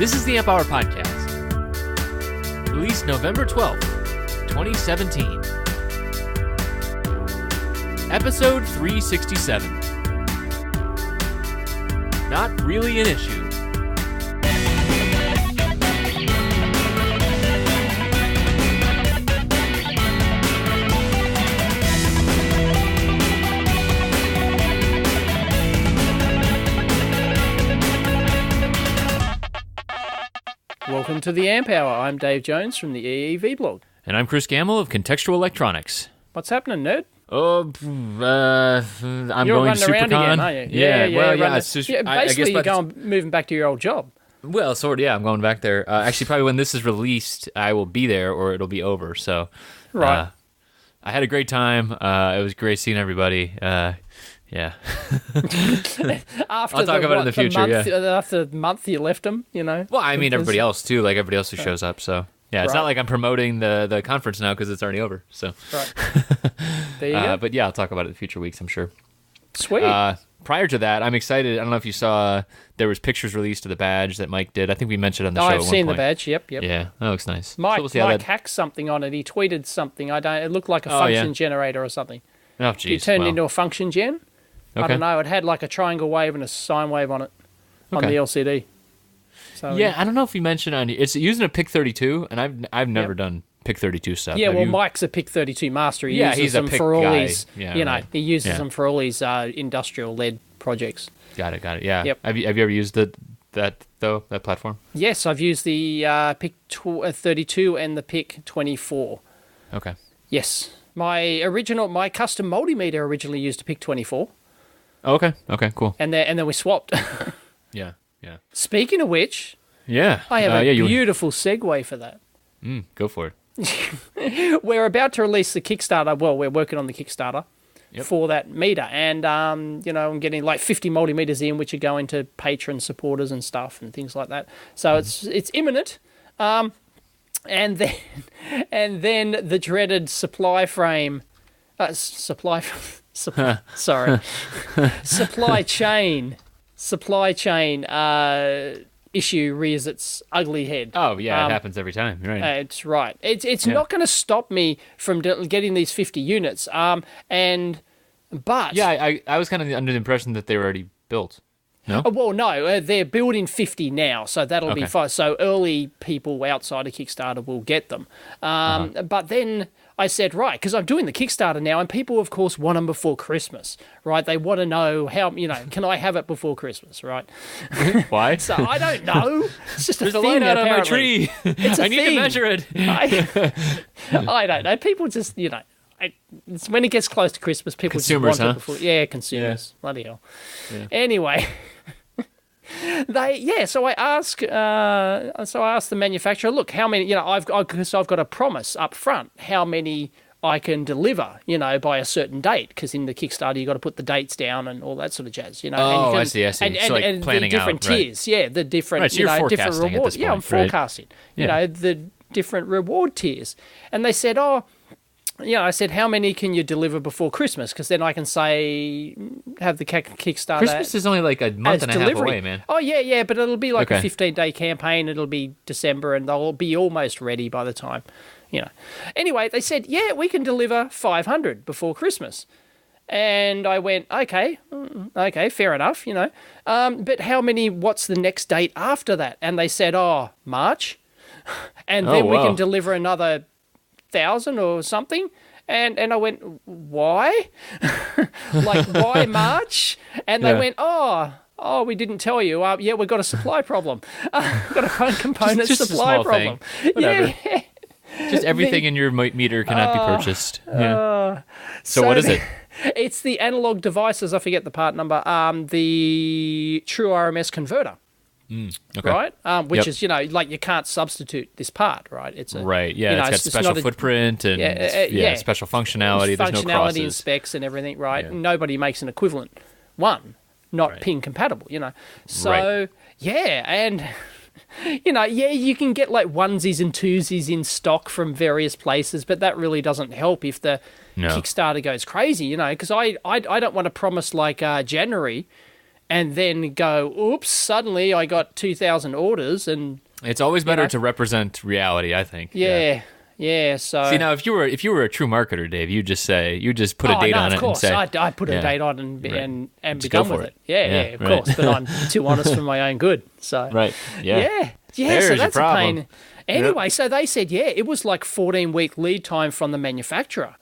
This is the Amp Hour Podcast, released November 12th, 2017. Episode 367. Not really an issue. Welcome to the Amp Hour. I'm Dave Jones from the EEV blog. And I'm Chris Gamble of Contextual Electronics. What's happening, nerd? I'm You're going to running around SuperCon. again, aren't you? Basically, you're moving back to your old job. Well, sort of, yeah, I'm going back there. Actually, probably when this is released, I will be there or it'll be over. So, right. I had a great time. It was great seeing everybody. Yeah. I'll talk about it in the future, After the month you left them, you know? Well, I mean, everybody else, too, like everybody else who shows up, so... Yeah, it's not like I'm promoting the conference now because it's already over, so... Right. There you go. But yeah, I'll talk about it in future weeks, I'm sure. Sweet. Prior to that, I'm excited. I don't know if you saw, there was pictures released of the badge that Mike did. I think we mentioned it on the show at one point. I've seen the badge, yep. Yeah, that looks nice. Mike hacked something on it. He tweeted something. It looked like a function generator or something. Oh, jeez. He turned into a function gen. Okay. I don't know. It had like a triangle wave and a sine wave on it on the LCD. So, yeah, I don't know if you mentioned it's using a PIC32, and I've never done PIC32 stuff. Yeah, Mike's a PIC32 master. He uses he's them a PIC for all guy. his, he uses Yeah. them for all his industrial-led projects. Got it. Yeah. Yep. Have you ever used that platform? Yes, I've used the PIC32 and the PIC24. Okay. Yes, my custom multimeter originally used a PIC24. Oh, okay. Okay. Cool. And then we swapped. Yeah. Speaking of which, I have a beautiful segue for that. Go for it. We're about to release the Kickstarter. Well, we're working on the Kickstarter for that meter. And, I'm getting like 50 multimeters in, which are going to patron supporters and stuff and things like that. So it's imminent. And then the dreaded supply chain issue rears its ugly head. Oh, yeah, it happens every time. Right. It's right. It's not going to stop me from getting these 50 units. But... Yeah, I was kind of under the impression that they were already built. No? Well, no, they're building 50 now, so that'll be fine. So early people outside of Kickstarter will get them. But then I said, right, because I'm doing the Kickstarter now, and people, of course, want them before Christmas, right? They want to know how, can I have it before Christmas, right? Why? So I don't know. It's just There's a a thing, line out on my apparently. tree. It's a I need thing. to measure it. I don't know. People just, it's when it gets close to Christmas, people consumers, just want it before. Yeah, consumers. Yeah. Bloody hell. Yeah. Anyway... So I asked the manufacturer, look, how many, I've got a promise up front how many I can deliver, by a certain date, because in the Kickstarter you got to put the dates down and all that sort of jazz, Oh, I see. And, so and planning the different out, tiers, the different, so you're different forecasting rewards. at this point, I'm forecasting, the different reward tiers, and they said, I said, how many can you deliver before Christmas? Because then I can say, have the Kickstarter. Christmas is only like a month and a half away, man. Oh, yeah, but it'll be like a 15-day campaign. It'll be December, and they'll be almost ready by the time, Anyway, they said, we can deliver 500 before Christmas. And I went, okay, fair enough, But how many, what's the next date after that? And they said, March. And then we can deliver another 1,000 or something, and I went, why? Like, why March? And they went, we didn't tell you. We've got a supply problem. We've got a component just supply a small problem. Thing. Whatever. Yeah. Just everything in your meter cannot be purchased. So what is it? It's the analog devices. I forget the part number. The true RMS converter. Okay. Right? Which is, you can't substitute this part, right? It's right, yeah, it's got special footprint and special functionality. There's no crosses. Functionality and specs and everything, right? Yeah. Nobody makes an equivalent one, not pin compatible, So, and... you can get like onesies and twosies in stock from various places, but that really doesn't help if the Kickstarter goes crazy, because I don't want to promise like January and then go, oops, suddenly I got 2,000 orders. And it's always better to represent reality, I think. Yeah, so see, now if you were a true marketer, Dave, you just put a date on it and say, I put a date on and be done with it. Yeah, of right. course. But I'm too honest for my own good. So yeah. There's so that's your a problem. pain. Anyway, so they said it was like 14-week lead time from the manufacturer.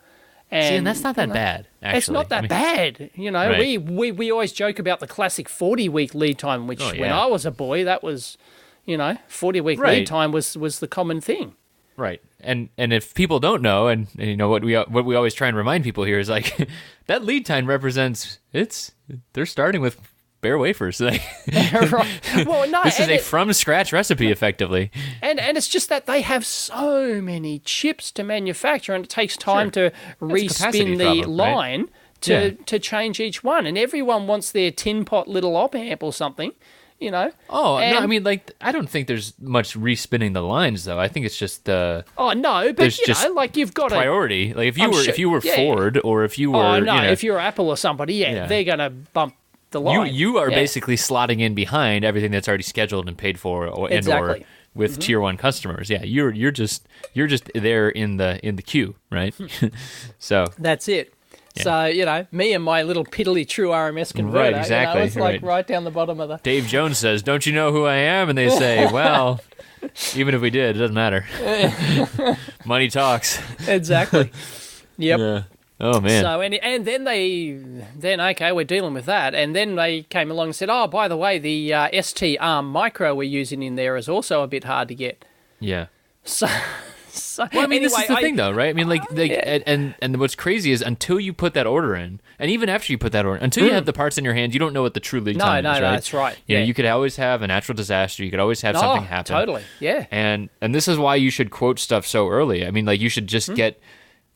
And that's not that bad, actually. It's not that bad. Right. We always joke about the classic 40-week lead time, which when I was a boy, that was, 40-week lead time was the common thing. Right. And if people don't know, and what we always try and remind people here is like that lead time represents they're starting with bare wafers. Like, right. Well, no, this is a from scratch recipe, effectively. And it's just that they have so many chips to manufacture, and it takes time to respin the line to change each one. And everyone wants their tin pot little op amp or something. Oh, no, I mean, like, I don't think there's much respinning the lines, though. I think it's just oh no, but like you've got priority. Like if you were Ford or if you were if you're Apple or somebody, they're gonna bump the line. You are basically slotting in behind everything that's already scheduled and paid for, or with tier 1 customers. Yeah, you're just there in the queue, right? So that's it. Yeah. So, me and my little piddly true RMS converter, right, exactly. It's like right down the bottom of the... Dave Jones says, don't you know who I am? And they say, well, even if we did, it doesn't matter. Money talks. Exactly. Yep. Yeah. Oh, man. So, and then okay, we're dealing with that. And then they came along and said, oh, by the way, the ST ARM Micro we're using in there is also a bit hard to get. Yeah. So... Well, I mean, this is the thing, though, right? I mean, and what's crazy is until you put that order in, and even after you put that order, until you have the parts in your hand, you don't know what the true lead time is, right? No, that's right. You could always have a natural disaster. You could always have something happen. Totally, yeah. And this is why you should quote stuff so early. I mean, like, you should just get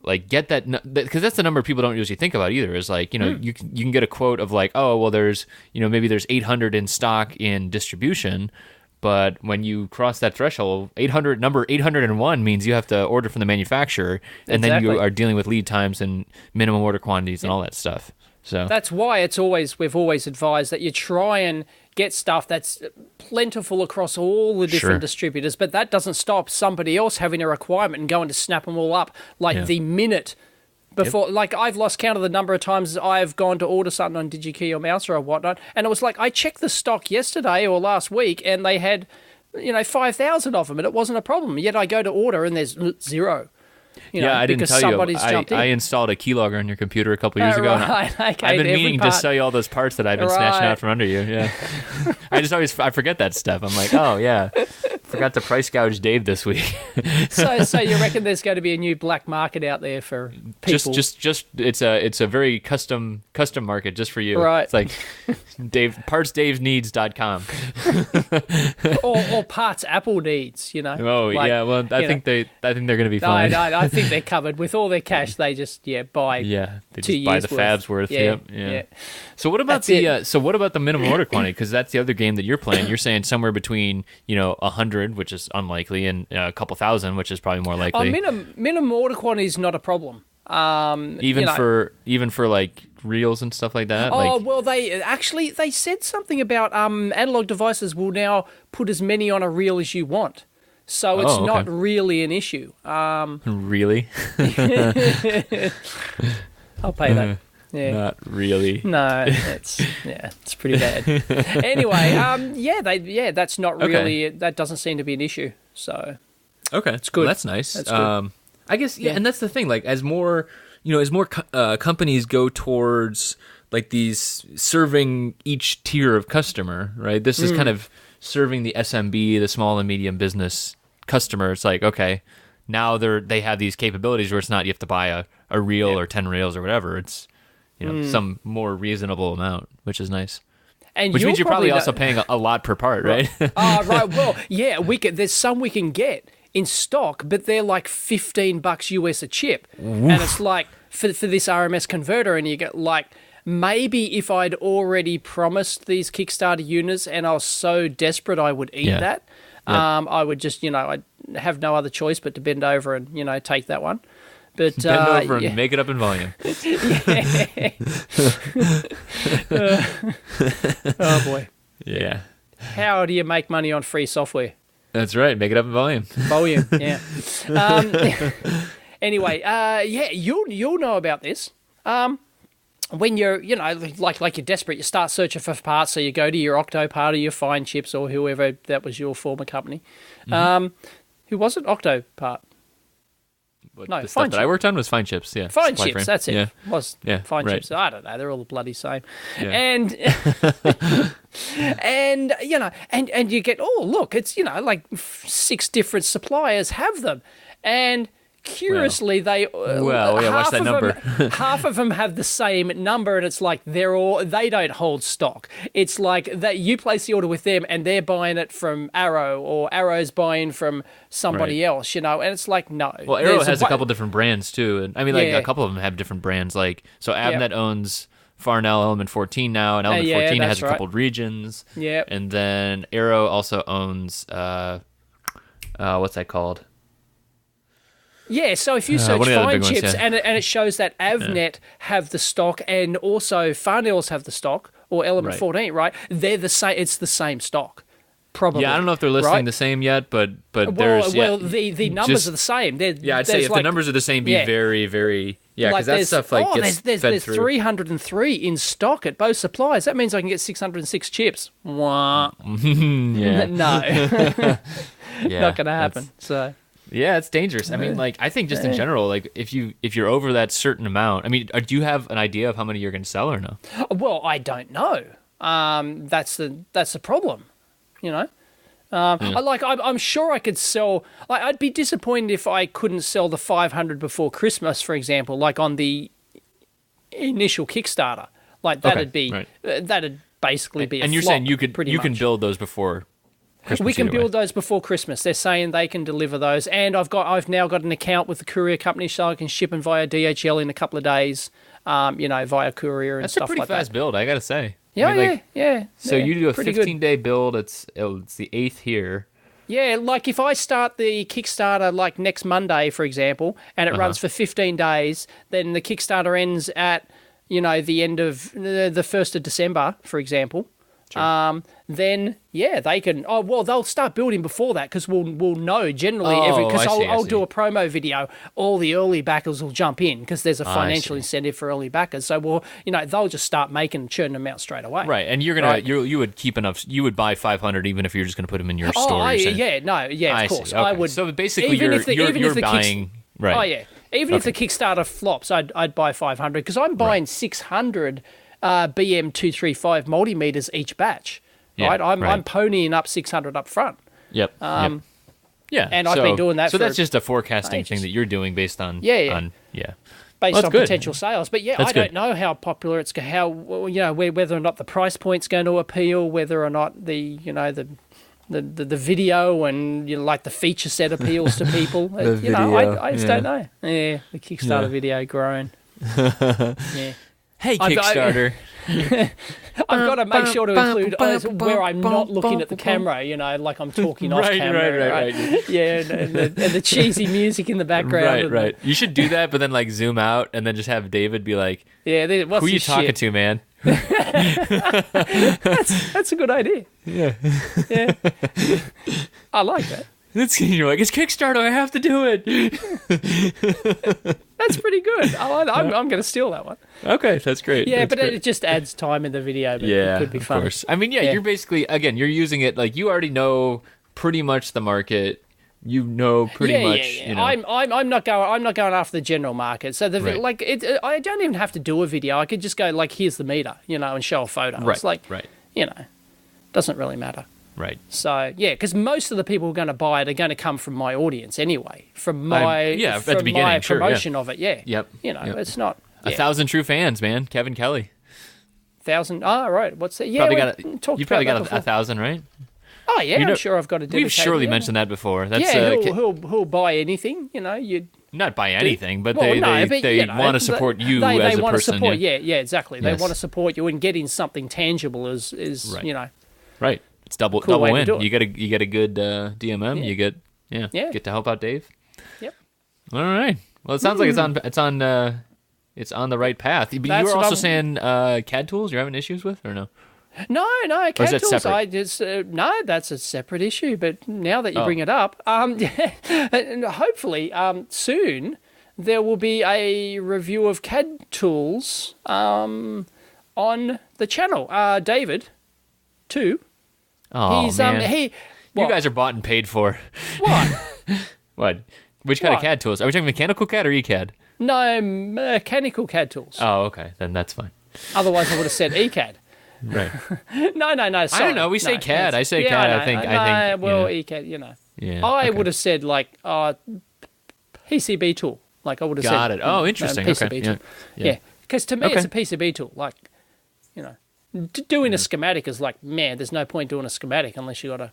that, because that's the number people don't usually think about either, is like, you can get a quote of like, oh, well, there's, maybe there's 800 in stock in distribution. But when you cross that threshold, number 801 means you have to order from the manufacturer, and then you are dealing with lead times and minimum order quantities and all that stuff. So that's why we've always advised that you try and get stuff that's plentiful across all the different distributors, but that doesn't stop somebody else having a requirement and going to snap them all up the minute before. Like, I've lost count of the number of times I've gone to order something on DigiKey or Mouser or whatnot, and it was like I checked the stock yesterday or last week, and they had 5,000 of them, and it wasn't a problem. Yet I go to order and there's zero. I didn't tell you. I installed a keylogger on your computer a couple years ago. Right. Okay, I've been meaning to sell you all those parts that I've been snatching out from under you. Yeah, I forget that stuff. I'm like, oh yeah, forgot to price gouge Dave this week. So you reckon there's going to be a new black market out there for people? Just it's a very custom market just for you. Right. It's like partsdaveneeds.com. or parts Apple needs. Oh yeah. Well, I think they're going to be fine. No, I think they're covered with all their cash. They just buy. Yeah, they 2 just buy the fab's worth. Yeah. So what about the minimum order quantity? Because that's the other game that you're playing. You're saying somewhere between 100, which is unlikely, and a couple thousand, which is probably more likely. Minimum order quantity is not a problem. Even for like reels and stuff like that. Well, they said something about analog devices will now put as many on a reel as you want. So it's not really an issue. Really? I'll pay that. Yeah. Not really. No, it's pretty bad. Anyway, that's not really that doesn't seem to be an issue. So it's good. Well, that's nice. That's good. I guess and that's the thing. Like as more companies go towards like these serving each tier of customer, right? This is kind of serving the SMB, the small and medium business customer. It's like, okay, now they have these capabilities where it's not you have to buy a reel or 10 reels or whatever. It's some more reasonable amount, which is nice. Which means you're probably also paying a lot per part, right? Right. Well, yeah, there's some we can get in stock, but they're like $15 US a chip. Oof. And it's like for this RMS converter, and you get like, maybe if I'd already promised these Kickstarter units and I was so desperate I would eat that, I would just, I'd have no other choice but to bend over and, take that one. But Bend over and make it up in volume. Oh boy. Yeah. How do you make money on free software? That's right. Make it up in volume. Volume, yeah. Anyway, you'll know about this. When you're, like you're desperate, you start searching for parts, so you go to your Octo part or your Fine Chips or whoever, that was your former company. Who was it? Octo part. No, the stuff that I worked on was Fine Chips, yeah. Fine Chips, frame. That's it. Yeah. Fine right. Chips. I don't know, they're all the bloody same. Yeah. And and you get, oh look, it's like 6 different suppliers have them. And curiously, what's that number? Half of them have the same number, and it's like they don't hold stock. It's like that you place the order with them, and they're buying it from Arrow, or Arrow's buying from somebody else, and it's like, no. Well, Arrow has a couple different brands too, and I mean, a couple of them have different brands. Like, so Avnet owns Farnell Element 14 now, and Element 14 has a couple of regions. Yeah, and then Arrow also owns what's that called? Yeah, so if you search Fine Chips and it shows that Avnet have the stock and also Farnell's have the stock, or Element 14, right? They're the same. It's the same stock, probably. Yeah, I don't know if they're listing the same yet, but there's the numbers are the same. I'd say if the numbers are the same, be very, very because that stuff gets there's fed through. 303 in stock at both suppliers. That means I can get 606 chips. Wah. Yeah. No, not going to happen. So. Yeah, it's dangerous. I mean, I think just in general, if you're over that certain amount, I mean, do you have an idea of how many you're going to sell or no? Well, I don't know. That's the problem, I'm sure I could sell. I'd be disappointed if I couldn't sell the 500 before Christmas, for example, like on the initial Kickstarter. Like that'd basically be. And you're saying you can build those before Christmas. We can build those before Christmas. They're saying they can deliver those, and I've now got an account with the courier company, so I can ship them via DHL in a couple of days, via courier and stuff like that. That's a pretty fast build, I gotta say. Yeah. So you do a 15-day build. It's the 8th here. Yeah, like if I start the Kickstarter next Monday, for example, and it runs for 15 days, then the Kickstarter ends at the end of the 1st of December, for example. Sure. Then they can. Oh well, they'll start building before that because we'll know generally because I'll do a promo video. All the early backers will jump in because there's a financial incentive for early backers. So they'll just start churning them out straight away. Right, and you're gonna you would keep enough. You would buy 500 even if you're just gonna put them in your store. Of course, okay. I would. So basically, you're buying. Right. Oh yeah, even if the Kickstarter flops, I'd buy 500 because I'm buying 600. BM235 multimeters each batch, right? I'm ponying up 600 up front. Yep. Yeah, and I've been doing that. So that's just a forecasting thing that you're doing based on based on potential sales. But I don't know how popular it's whether or not the price point's going to appeal, whether or not the video and the feature set appeals to people. I just don't know. Yeah, the Kickstarter video growing. Yeah. Hey, Kickstarter. I've got to make sure to include where I'm not looking at the camera, like I'm talking off camera. Right. Yeah, and the cheesy music in the background. Right. You should do that, but then zoom out and then just have David be like, who are you talking to, man? That's a good idea. Yeah. I like that. You're like, it's Kickstarter, I have to do it. That's pretty good. I'm going to steal that one. Okay, that's great. Yeah, but it just adds time in the video. But it could be fun. Of course. I mean, you're basically, again, you're using it you already know pretty much the market. You know pretty much. Yeah. I'm not going after the general market. So I don't even have to do a video. I could just go here's the meter, and show a photo. Right. It's doesn't really matter. Right. So, because most of the people who are going to buy it are going to come from my audience anyway, from my at the beginning, my promotion of it, Yep. It's not... 1,000 true fans, man. Kevin Kelly. 1,000? Oh, right. What's that? Yeah, you probably got 1,000, right? Oh, yeah, I'm sure I've got a dedicated... We've surely mentioned that before. That's, who'll buy anything, Not buy anything, but they want to support you as a person. They want to support, exactly. Yes. They want to support you, and getting something tangible is Right. It's double win. You get a good DMM. You get to help out Dave. Yep. All right. Well, it sounds like it's on the right path. But you were also saying CAD tools you're having issues with, or no? No, CAD tools. Separate? No, that's a separate issue. But now that you bring it up, hopefully soon there will be a review of CAD tools on the channel. David, too. Oh, man. You guys are bought and paid for. What? What? Which kind of CAD tools? Are we talking mechanical CAD or ECAD? No, mechanical CAD tools. Oh, okay. Then that's fine. Otherwise, I would have said ECAD. Right. No. Sorry. I don't know. We say CAD. I say CAD. I think. Well, ECAD. You know. Yeah. I would have said like PCB tool. Like I would have said. Got it. Oh, interesting. PCB tool. Yeah. Because to me, it's a PCB tool. Like, doing a schematic is like, man, there's no point doing a schematic unless you got a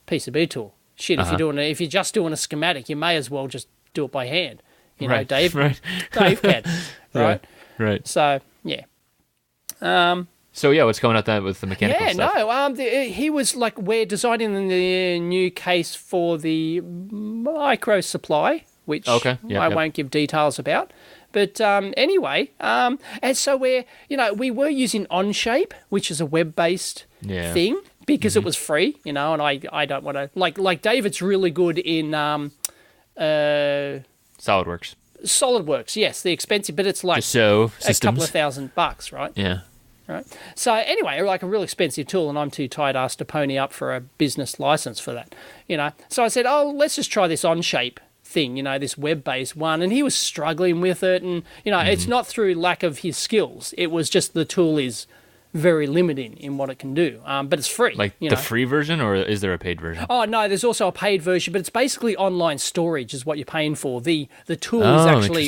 PCB tool. Shit, if you're just doing a schematic, you may as well just do it by hand. Right. Dave. Right. Dave CAD. Right. Right. So yeah. So yeah, what's going on then with the mechanical stuff? Yeah, no. He was like, we're designing the new case for the micro supply, which I won't give details about. But anyway, and so we were using Onshape, which is a web-based thing, because it was free, and I don't want to like David's really good in SolidWorks. SolidWorks, yes, the expensive, but it's like a couple of $1,000, right? Yeah. Right. So anyway, like a real expensive tool, and I'm too tight-ass to pony up for a business license for that, So I said, let's just try this Onshape thing, this web-based one, and he was struggling with it, and it's not through lack of his skills. It was just the tool is very limiting in what it can do, but it's free. Like the free version, or is there a paid version? Oh no, there's also a paid version, but it's basically online storage is what you're paying for. The tool is actually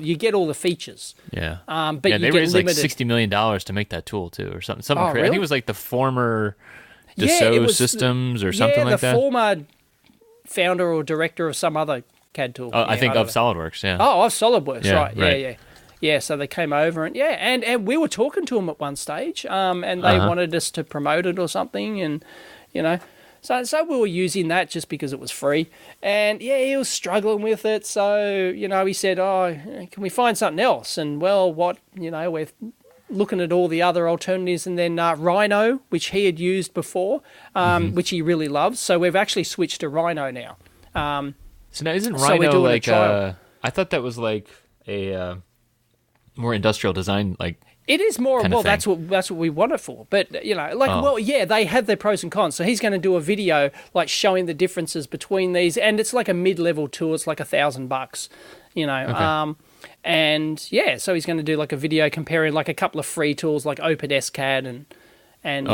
you get all the features. Yeah. But they raised like $60 million to make that tool too, or something. Crazy. Really? I think it was like the former Dassault Systems or something like that. Yeah, the former founder or director of some other CAD tool. I think of SolidWorks. Yeah. Oh, of SolidWorks, right? Yeah, so they came over and and we were talking to them at one stage, and they wanted us to promote it or something, and so we were using that just because it was free, and he was struggling with it, so he said, can we find something else? And well, we're looking at all the other alternatives, and then Rhino, which he had used before, which he really loves, so we've actually switched to Rhino now. So now isn't Rhino like I thought that was like a more industrial design, like it is more. Well, that's what we want it for. But they have their pros and cons. So he's going to do a video like showing the differences between these, and it's like a mid-level tool. It's like $1,000, and so he's going to do like a video comparing like a couple of free tools like OpenSCAD and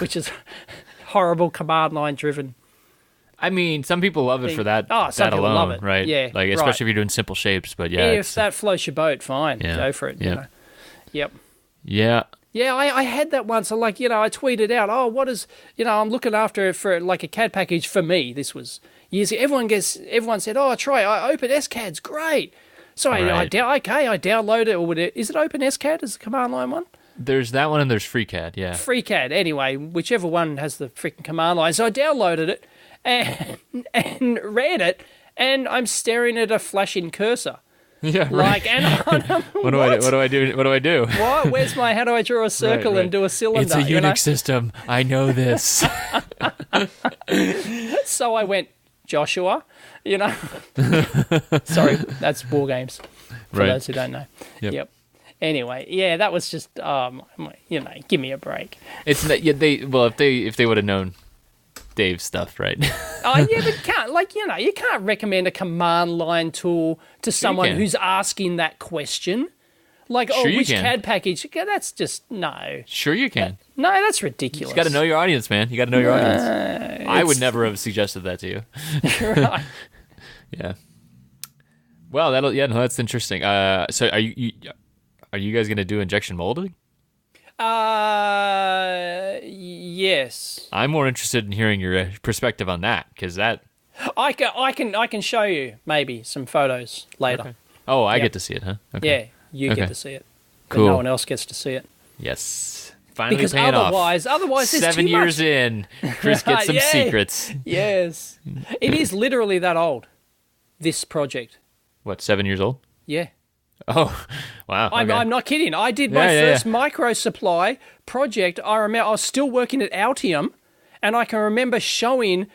which is horrible command line driven. I mean, some people love it for that. Some people alone, love it, right? Yeah, like especially if you're doing simple shapes. But if that floats your boat, fine, go for it. Yeah. Yep. Yeah. Yeah, I had that once. I tweeted out, what is, I'm looking after it for like a CAD package for me. This was years ago. Everyone said, try OpenSCAD's great. So I download it. Is it OpenSCAD as the command line one? There's that one and there's FreeCAD, yeah. FreeCAD, anyway, whichever one has the freaking command line. So I downloaded it and ran it, and I'm staring at a flashing cursor. Yeah, right. What do I do? What? Where's how do I draw a circle and do a cylinder? It's a Unix system. I know this. So I went, Joshua, Sorry, that's War Games, for those who don't know. Yep. Anyway, that was just, give me a break. It's if they would have known Dave's stuff, right? But you can't recommend a command line tool to someone who's asking that question. Like, which CAD package? That's just, no. Sure you can. No, that's ridiculous. You got to know your audience, man. You got to know your audience. I would never have suggested that to you. Right. Yeah. Well, that's interesting. So are you guys going to do injection molding? Yes. I'm more interested in hearing your perspective on that, because that I can show you maybe some photos later. Okay. Oh, I get to see it, huh? Okay. Yeah, you get to see it. Cool. But no one else gets to see it. Yes. Finally because paying otherwise off. there's 7 too years much. in, Chris gets some secrets. Yes. It is literally that old, this project. what, 7 years old? Yeah. Oh, wow. Okay. I'm not kidding. I did my first micro supply project. I remember I was still working at Altium, and I can remember showing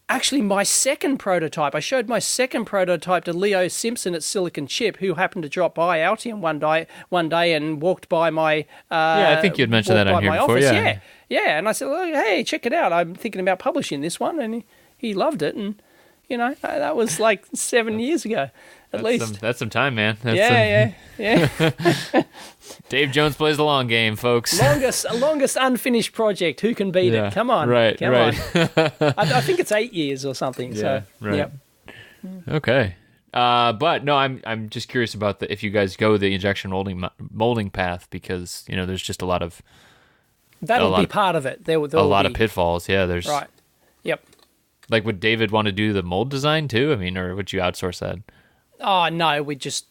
actually my second prototype. I showed my second prototype to Leo Simpson at Silicon Chip, who happened to drop by Altium one day and walked by my I think you'd mentioned that on here before. Office. Yeah. And I said, oh, hey, check it out. I'm thinking about publishing this one, and he loved it. And that was like 7 years ago. At least. That's some time, man. Yeah. Dave Jones plays the long game, folks. Longest unfinished project. Who can beat it? Come on. Come on. I think it's 8 years or something. Yeah, so, right. Yep. Okay. But no, I'm just curious about if you guys go the injection molding path, because there's just a lot of part of it. There will a lot be of pitfalls. Yeah, there's right. Yep. Like, would David want to do the mold design too? I mean, or would you outsource that? Oh no, we just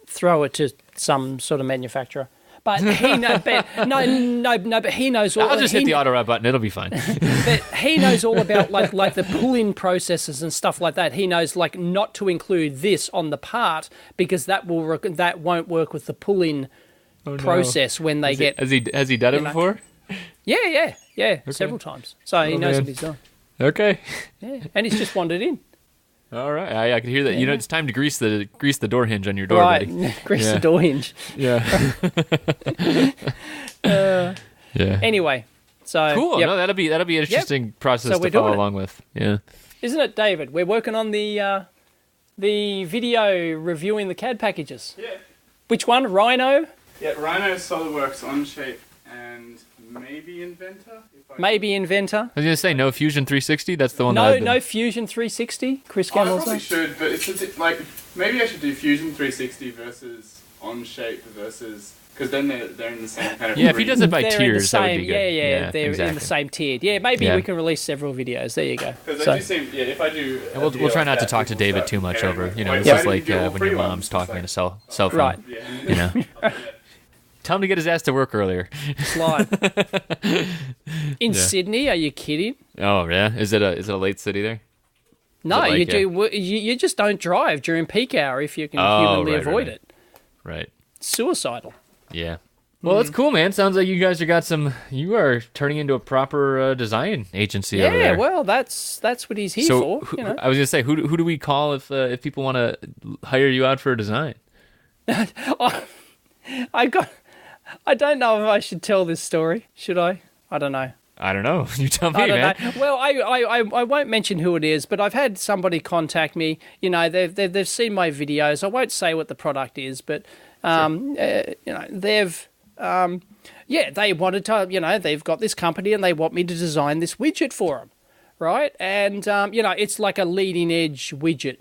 throw it to some sort of manufacturer. But he but he knows all. I'll just hit the auto wrap button; it'll be fine. But he knows all about like the pull-in processes and stuff like that. He knows like not to include this on the part because that won't work with the pull-in process when they get. Has he done it before? Yeah, okay. Several times. So he knows what he's doing. Okay. Yeah, and he's just wandered in. All right, I can hear that. Yeah. It's time to grease the door hinge on your door, right. buddy. Grease the door hinge. Yeah. Yeah. Anyway, so cool. No, that'll be an interesting process to follow along with. Yeah. Isn't it, David? We're working on the video reviewing the CAD packages. Yeah. Which one? Rhino? Yeah, Rhino, SolidWorks, Onshape, and maybe Inventor. Maybe Inventor. I was going to say, no Fusion 360? That's the one No Fusion 360? Chris Campbell. I probably should, but it's like, maybe I should do Fusion 360 versus Onshape versus... Because then they're in the same kind of... Yeah, if he does it by they're tiers, that would be good. Yeah, they're in the same tiered. Yeah, maybe we can release several videos. There you go. Because I do seem... Yeah, if I do... And we'll try not to talk to David too much over... This is like when your mom's talking on a cell phone. Right. Tell him to get his ass to work earlier. Slide. In Sydney, are you kidding? Oh yeah, is it a late city there? No, you just don't drive during peak hour if you can humanly avoid it. Right. Suicidal. Yeah. Well, that's cool, man. Sounds like you guys you are turning into a proper design agency over there. Yeah, well, that's what he's here for. I was gonna say, who do we call if people want to hire you out for a design? I don't know if I should tell this story. Should I? I don't know. I don't know. You tell me, man. Know. Well, I won't mention who it is, but I've had somebody contact me. They've seen my videos. I won't say what the product is, but they've they wanted to. They've got this company and they want me to design this widget for them, right? And it's like a leading edge widget.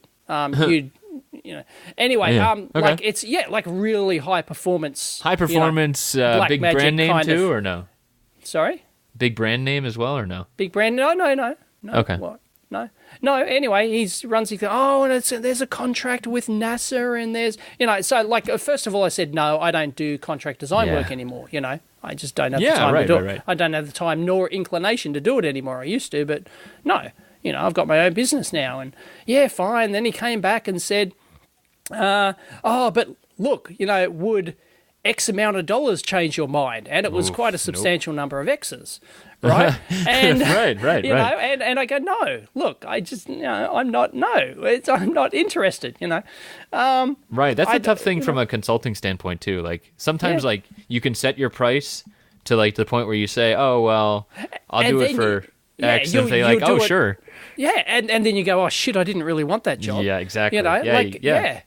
Anyway, okay. like it's like really high performance. High performance, big brand name too, or no? Sorry? Big brand name as well, or no? Big brand? No. Okay. What? No. Anyway, he runs. And there's a contract with NASA, and there's So like, first of all, I said no. I don't do contract design work anymore. I just don't have the time to do it. Right. I don't have the time nor inclination to do it anymore. I used to, but no. I've got my own business now, and fine. Then he came back and said, but look, would X amount of dollars change your mind? And it was quite a substantial number of X's, right? And right. And I go, no, look, I just, I'm not interested, Right, that's a tough thing from a consulting standpoint too. Like sometimes, like you can set your price to like the point where you say, oh well, I'll do it for X, and they like, oh sure. Yeah, and then you go, oh shit, I didn't really want that job. Yeah, exactly. Yeah.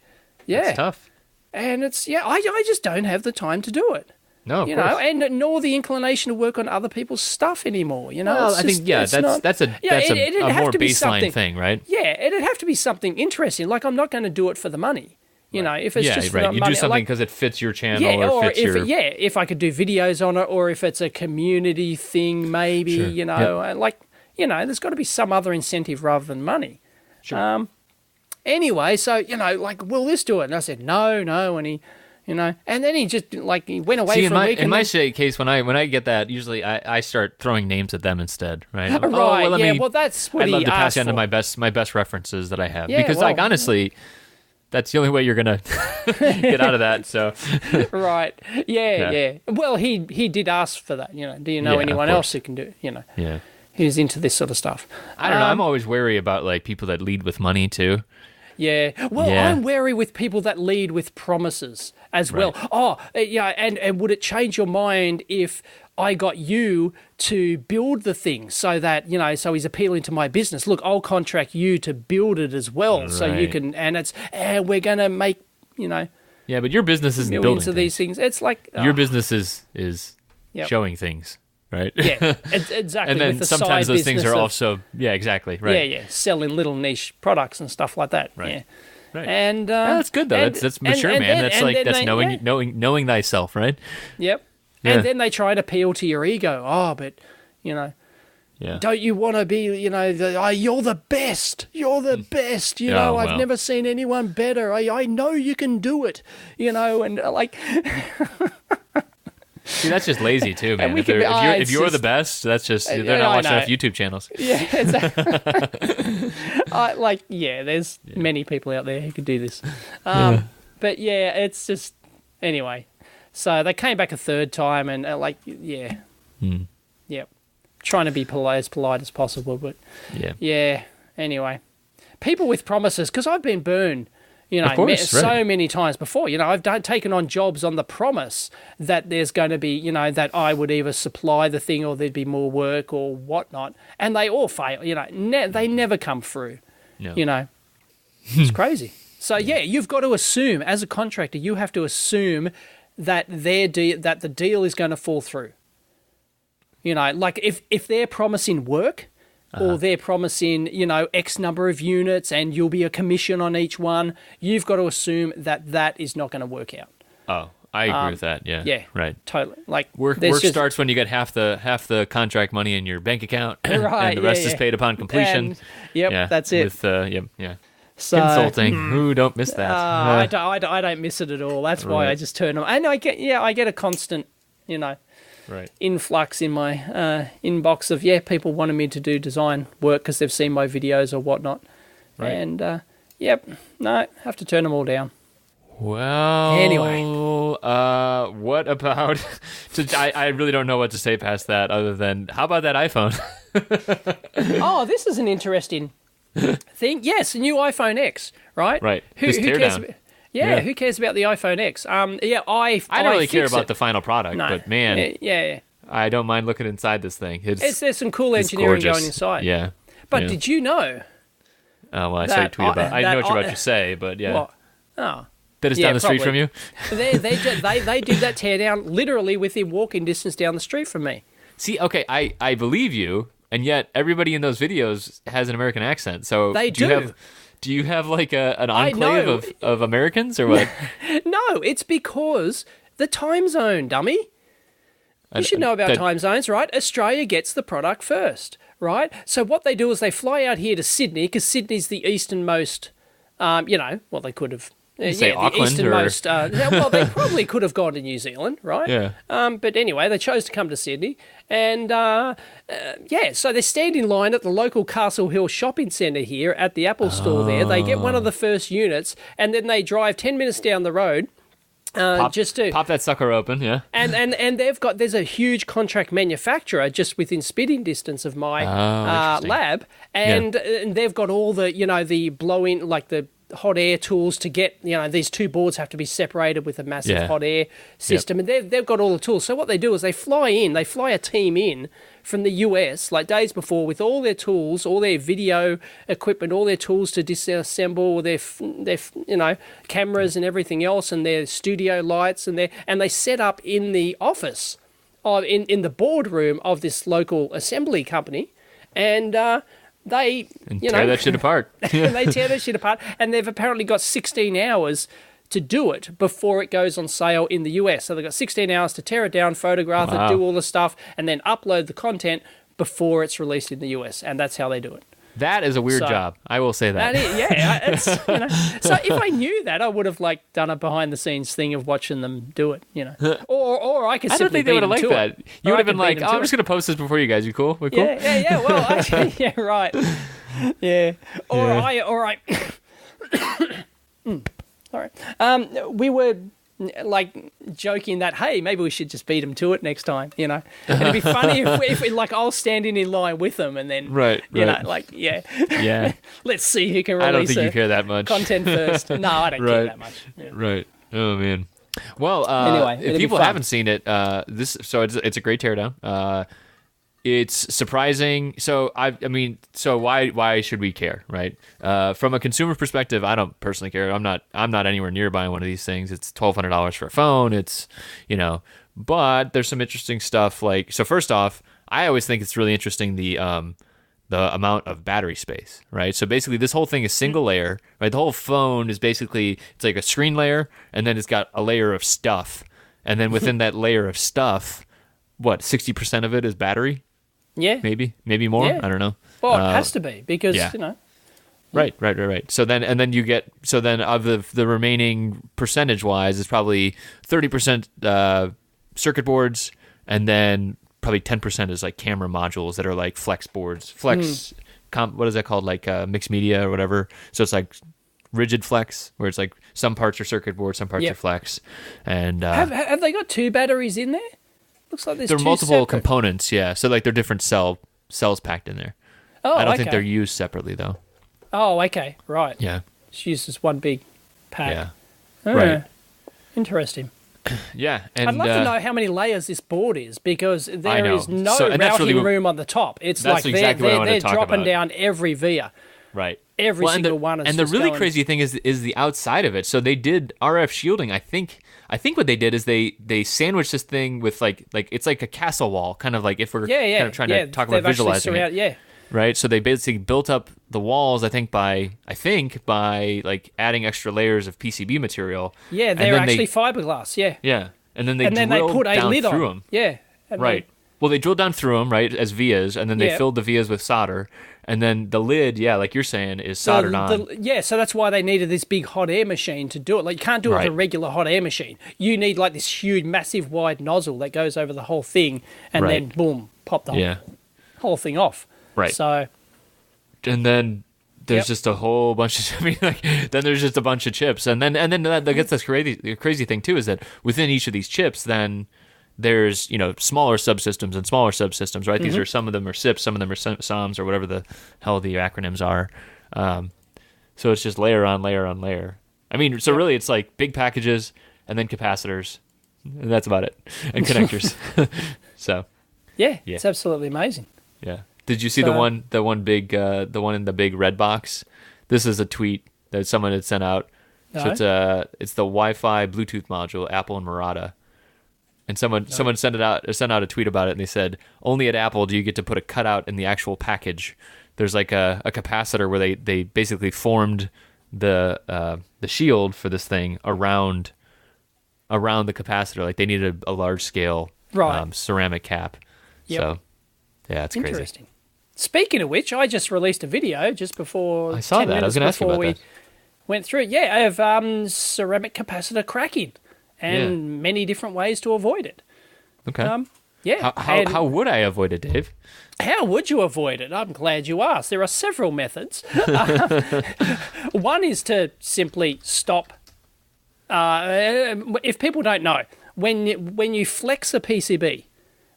It's tough. And it's I just don't have the time to do it. No, of course. And nor the inclination to work on other people's stuff anymore. Well, I think that's a more baseline thing, right? Yeah, it'd have to be something interesting. Like I'm not going to do it for the money. If it's just for the money, you do something because it fits your channel or fits your... if I could do videos on it, or if it's a community thing, maybe, there's got to be some other incentive rather than money. Sure. Anyway, so, will this do it? And I said, no, and he, and then he just, he went away for a week. In my case, when I get that, usually I start throwing names at them instead, right? Well, that's what I'd love he to pass asked on to for. my best references that I have. Yeah, because, honestly... that's the only way you're gonna get out of that. So, right, yeah. Well, he did ask for that. Do you know anyone else who can do it? Yeah. Who's into this sort of stuff? I don't know. I'm always wary about like people that lead with money too. Yeah. Well, I'm wary with people that lead with promises as well. Oh, yeah. And would it change your mind if I got you to build the thing so that, so he's appealing to my business? Look, I'll contract you to build it as well. So you can, and we're going to make, Yeah, but your business isn't building millions of these things. It's like. Your business is showing things. Right. Yeah, exactly. And then with the sometimes side those things are of, also exactly right. Yeah, selling little niche products and stuff like that. Right. Yeah. Right. And that's good though. That's mature, man. That's knowing thyself, right? Yep. Yeah. And then they try to appeal to your ego. Oh, but don't you want to be? You're the best. You're the best. I've never seen anyone better. I know you can do it. And like. See, that's just lazy too, man. If you're the best, that's just they're not watching enough YouTube channels. Yeah, exactly. There's many people out there who could do this. But it's just anyway. So they came back a third time and trying to be as polite as possible, but anyway, people with promises, because I've been burned. So many times before. I've taken on jobs on the promise that there's going to be, that I would either supply the thing or there'd be more work or whatnot, and they all fail. They never come through. No. It's crazy. So you've got to assume as a contractor, you have to assume that that the deal is going to fall through. Like if they're promising work. Or they're promising, X number of units and you'll be a commission on each one. You've got to assume that is not going to work out. Oh, I agree with that. Yeah. Yeah. Right. Totally. Like work starts when you get half the contract money in your bank account, right, and the rest is paid upon completion. And, that's it. With So, consulting. Who don't miss that? I don't miss it at all. That's why I just turn them. And I get a constant, influx in my inbox of people wanting me to do design work because they've seen my videos or whatnot, and have to turn them all down. Well, anyway, what about? I really don't know what to say past that other than how about that iPhone? Oh, this is an interesting thing. Yes, a new iPhone X, right? Right. Who cares? Who cares about the iPhone X? I don't really care about the final product, but man, I don't mind looking inside this thing. There's some cool engineering going inside. Yeah. But did you know? I saw you tweet about. I know what you're about to say, but yeah. What? Oh. That is down the street from you. They did that teardown literally within walking distance down the street from me. See, okay, I believe you, and yet everybody in those videos has an American accent. So they do. Do you have like an enclave of Americans or what? No, it's because the time zone, dummy. You should know about time zones, right? Australia gets the product first, right? So what they do is they fly out here to Sydney because Sydney's the easternmost, they could have... say Auckland, the easternmost. They probably could have gone to New Zealand, right? Yeah. But anyway, they chose to come to Sydney, and so they stand in line at the local Castle Hill shopping centre here at the Apple store. There, they get one of the first units, and then they drive 10 minutes down the road. Just to pop that sucker open, yeah. And there's a huge contract manufacturer just within spitting distance of my lab, and they've got all the the blowing the hot air tools to get, these two boards have to be separated with a massive hot air system, and they've got all the tools. So what they do is they fly a team in from the US like days before with all their tools, all their video equipment, all their tools to disassemble, their cameras and everything else, and their studio lights, and they set up in the office in the boardroom of this local assembly company, and they tear that shit apart. They tear that shit apart, and they've apparently got 16 hours to do it before it goes on sale in the US. So they've got 16 hours to tear it down, photograph it, do all the stuff, and then upload the content before it's released in the US. And that's how they do it. That is a weird job. I will say that. So if I knew that, I would have done a behind the scenes thing of watching them do it, Or I could. I don't think they would have liked that. You would have been like, I'm just going to post this before you guys. You cool? We cool? Yeah. Well, right. Yeah. Or I. Sorry. We were like joking that, hey, maybe we should just beat them to it next time, you know. And it'd be funny if we like I'll stand in line with them and then, you know, like, yeah. Let's see who can release I don't think you care that much. Content first. No, I don't care that much. Yeah. Right. Oh, man. Well, anyway, if people haven't seen it, it's a great teardown. It's surprising. So why should we care, right? From a consumer perspective, I don't personally care. I'm not anywhere near buying one of these things. It's $1,200 for a phone. It's, you know, but there's some interesting stuff. Like, so first off, I always think it's really interesting the amount of battery space, right? So basically, this whole thing is single layer, right? The whole phone is basically it's like a screen layer, and then it's got a layer of stuff, and then within that layer of stuff, 60% of it is battery. Yeah, maybe more. Yeah. I don't know. Well, it has to be because you know. Right. So then of the remaining percentage wise, it's probably 30% circuit boards, and then probably 10% is like camera modules that are like flex boards. What is that called? Like mixed media or whatever. So it's like rigid flex, where it's like some parts are circuit board, some parts are flex. And have they got two batteries in there? Looks like there are multiple components, yeah. So like they're different cells packed in there. Oh, I don't think they're used separately though. Oh, okay, right. Yeah, it's used as one big pack. Yeah, right. Interesting. Yeah, and I'd love to know how many layers this board is, because there is no routing room on the top. It's like they're dropping down every via. Right. Every single one is. And the really crazy thing is the outside of it. So they did RF shielding. I think what they did is they sandwiched this thing with like it's like a castle wall, kind of like if we're kind of trying to talk about visualizing it. Yeah. Right. So they basically built up the walls. I think by like adding extra layers of PCB material. Yeah, they're actually fiberglass. Yeah. Yeah, and then they put a lid on them. Yeah. Right. Well, they drilled down through them, right, as vias, and then they filled the vias with solder. And then the lid, like you're saying, is soldered on. So that's why they needed this big hot air machine to do it. Like, you can't do it with a regular hot air machine. You need, like, this huge, massive, wide nozzle that goes over the whole thing, and then, boom, pop the whole thing off. Right. So. And then there's just a whole bunch of, then there's just a bunch of chips. And then that gets this crazy thing, too, is that within each of these chips, then there's, smaller subsystems and smaller subsystems, right? These are, some of them are SIPs, some of them are SOMs, or whatever the hell the acronyms are. So it's just layer on layer on layer. So really it's like big packages and then capacitors, and that's about it. And connectors. So. Yeah, it's absolutely amazing. Yeah. Did you see the one in the big red box? This is a tweet that someone had sent out. No. So it's the Wi-Fi Bluetooth module, Apple and Murata. And someone sent out a tweet about it, and they said, only at Apple do you get to put a cutout in the actual package. There's like a capacitor where they basically formed the shield for this thing around the capacitor. Like they needed a large scale ceramic cap. Yep. So yeah, it's crazy. Interesting. Speaking of which, I just released a video just before. I saw that. I was going to ask you about that. Went through it. Yeah, I have ceramic capacitor cracking. And many different ways to avoid it. Okay. How would I avoid it, Dave? How would you avoid it? I'm glad you asked. There are several methods. One is to simply stop. If people don't know, when you flex a PCB,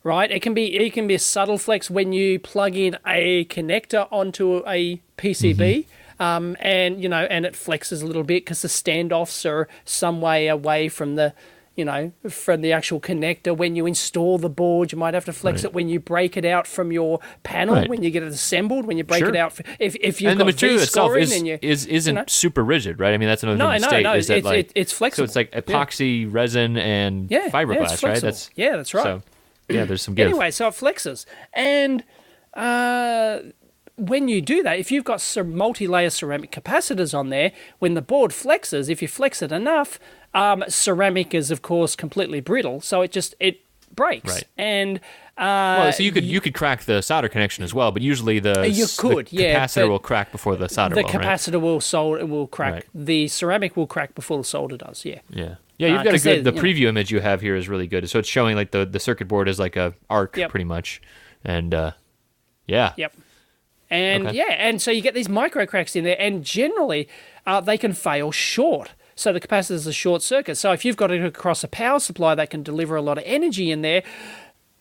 right? It can be a subtle flex when you plug in a connector onto a PCB. And it flexes a little bit because the standoffs are some way away from the actual connector. When you install the board, you might have to flex it when you break it out from your panel, when you get it assembled, when you break it out. If you've and got the material itself isn't super rigid, right? That's another thing to state. No, is that it's flexible. So it's like epoxy, resin, and fiberglass, right? That's right. So, there's some give. Anyway, so it flexes. And when you do that, if you've got some multi-layer ceramic capacitors on there, when the board flexes, if you flex it enough, ceramic is, of course, completely brittle, so it breaks. Right. And so you could crack the solder connection as well, but usually the capacitor will crack before the solder will. The capacitor will crack. Right. The ceramic will crack before the solder does. Yeah. Yeah. Yeah, you've got a good. The preview image you have here is really good. So it's showing like the circuit board is like a arc pretty much, and Yep. And and so you get these micro cracks in there, and generally they can fail short. So the capacitors are short circuit. So if you've got it across a power supply that can deliver a lot of energy in there,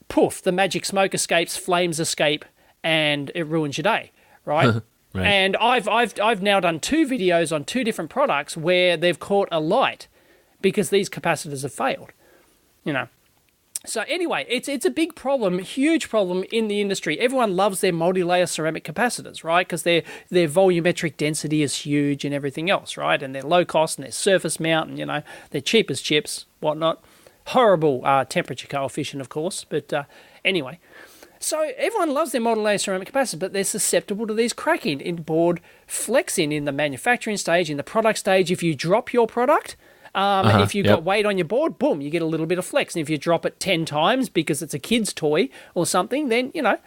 poof, the magic smoke escapes, flames escape, and it ruins your day, right? Right. And I've now done 2 videos on 2 different products where they've caught a light because these capacitors have failed, you know. So anyway, it's a big problem, huge problem in the industry. Everyone loves their multi-layer ceramic capacitors, right? Because their volumetric density is huge and everything else, right? And they're low cost and they're surface mount and, you know, they're cheap as chips, whatnot. Horrible temperature coefficient, of course. But anyway, so everyone loves their multi-layer ceramic capacitor, but they're susceptible to these cracking in board flexing in the manufacturing stage, in the product stage. If you drop your product, if you've got weight on your board, boom, you get a little bit of flex. And if you drop it 10 times because it's a kid's toy or something, then, you know,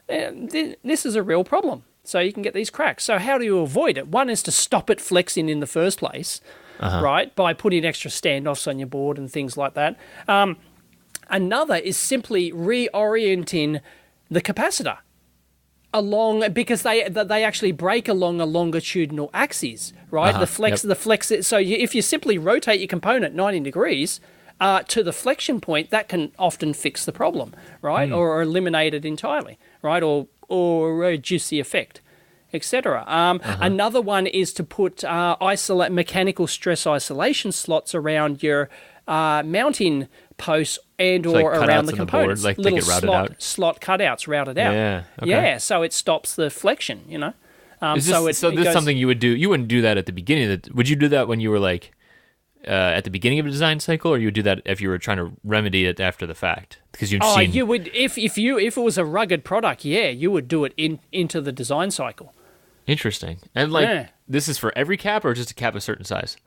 this is a real problem. So you can get these cracks. So how do you avoid it? One is to stop it flexing in the first place, right, by putting extra standoffs on your board and things like that. Another is simply reorienting the capacitor along, because they actually break along a longitudinal axis, right? The flex. So if you simply rotate your component 90 degrees to the flexion point, that can often fix the problem, right? Or eliminate it entirely, right? Or reduce the effect, etc. Another one is to put mechanical stress isolation slots around your mounting posts and or around the components, board, like little slot cutouts routed out. Yeah, okay. Yeah, so it stops the flexion, you know. This is something you would do. You wouldn't do that at the beginning. Would you do that when you were like at the beginning of a design cycle, or you would do that if you were trying to remedy it after the fact? Because you've seen. You would if it was a rugged product, yeah, you would do it into the design cycle. Interesting. And this is for every cap, or just a cap a certain size?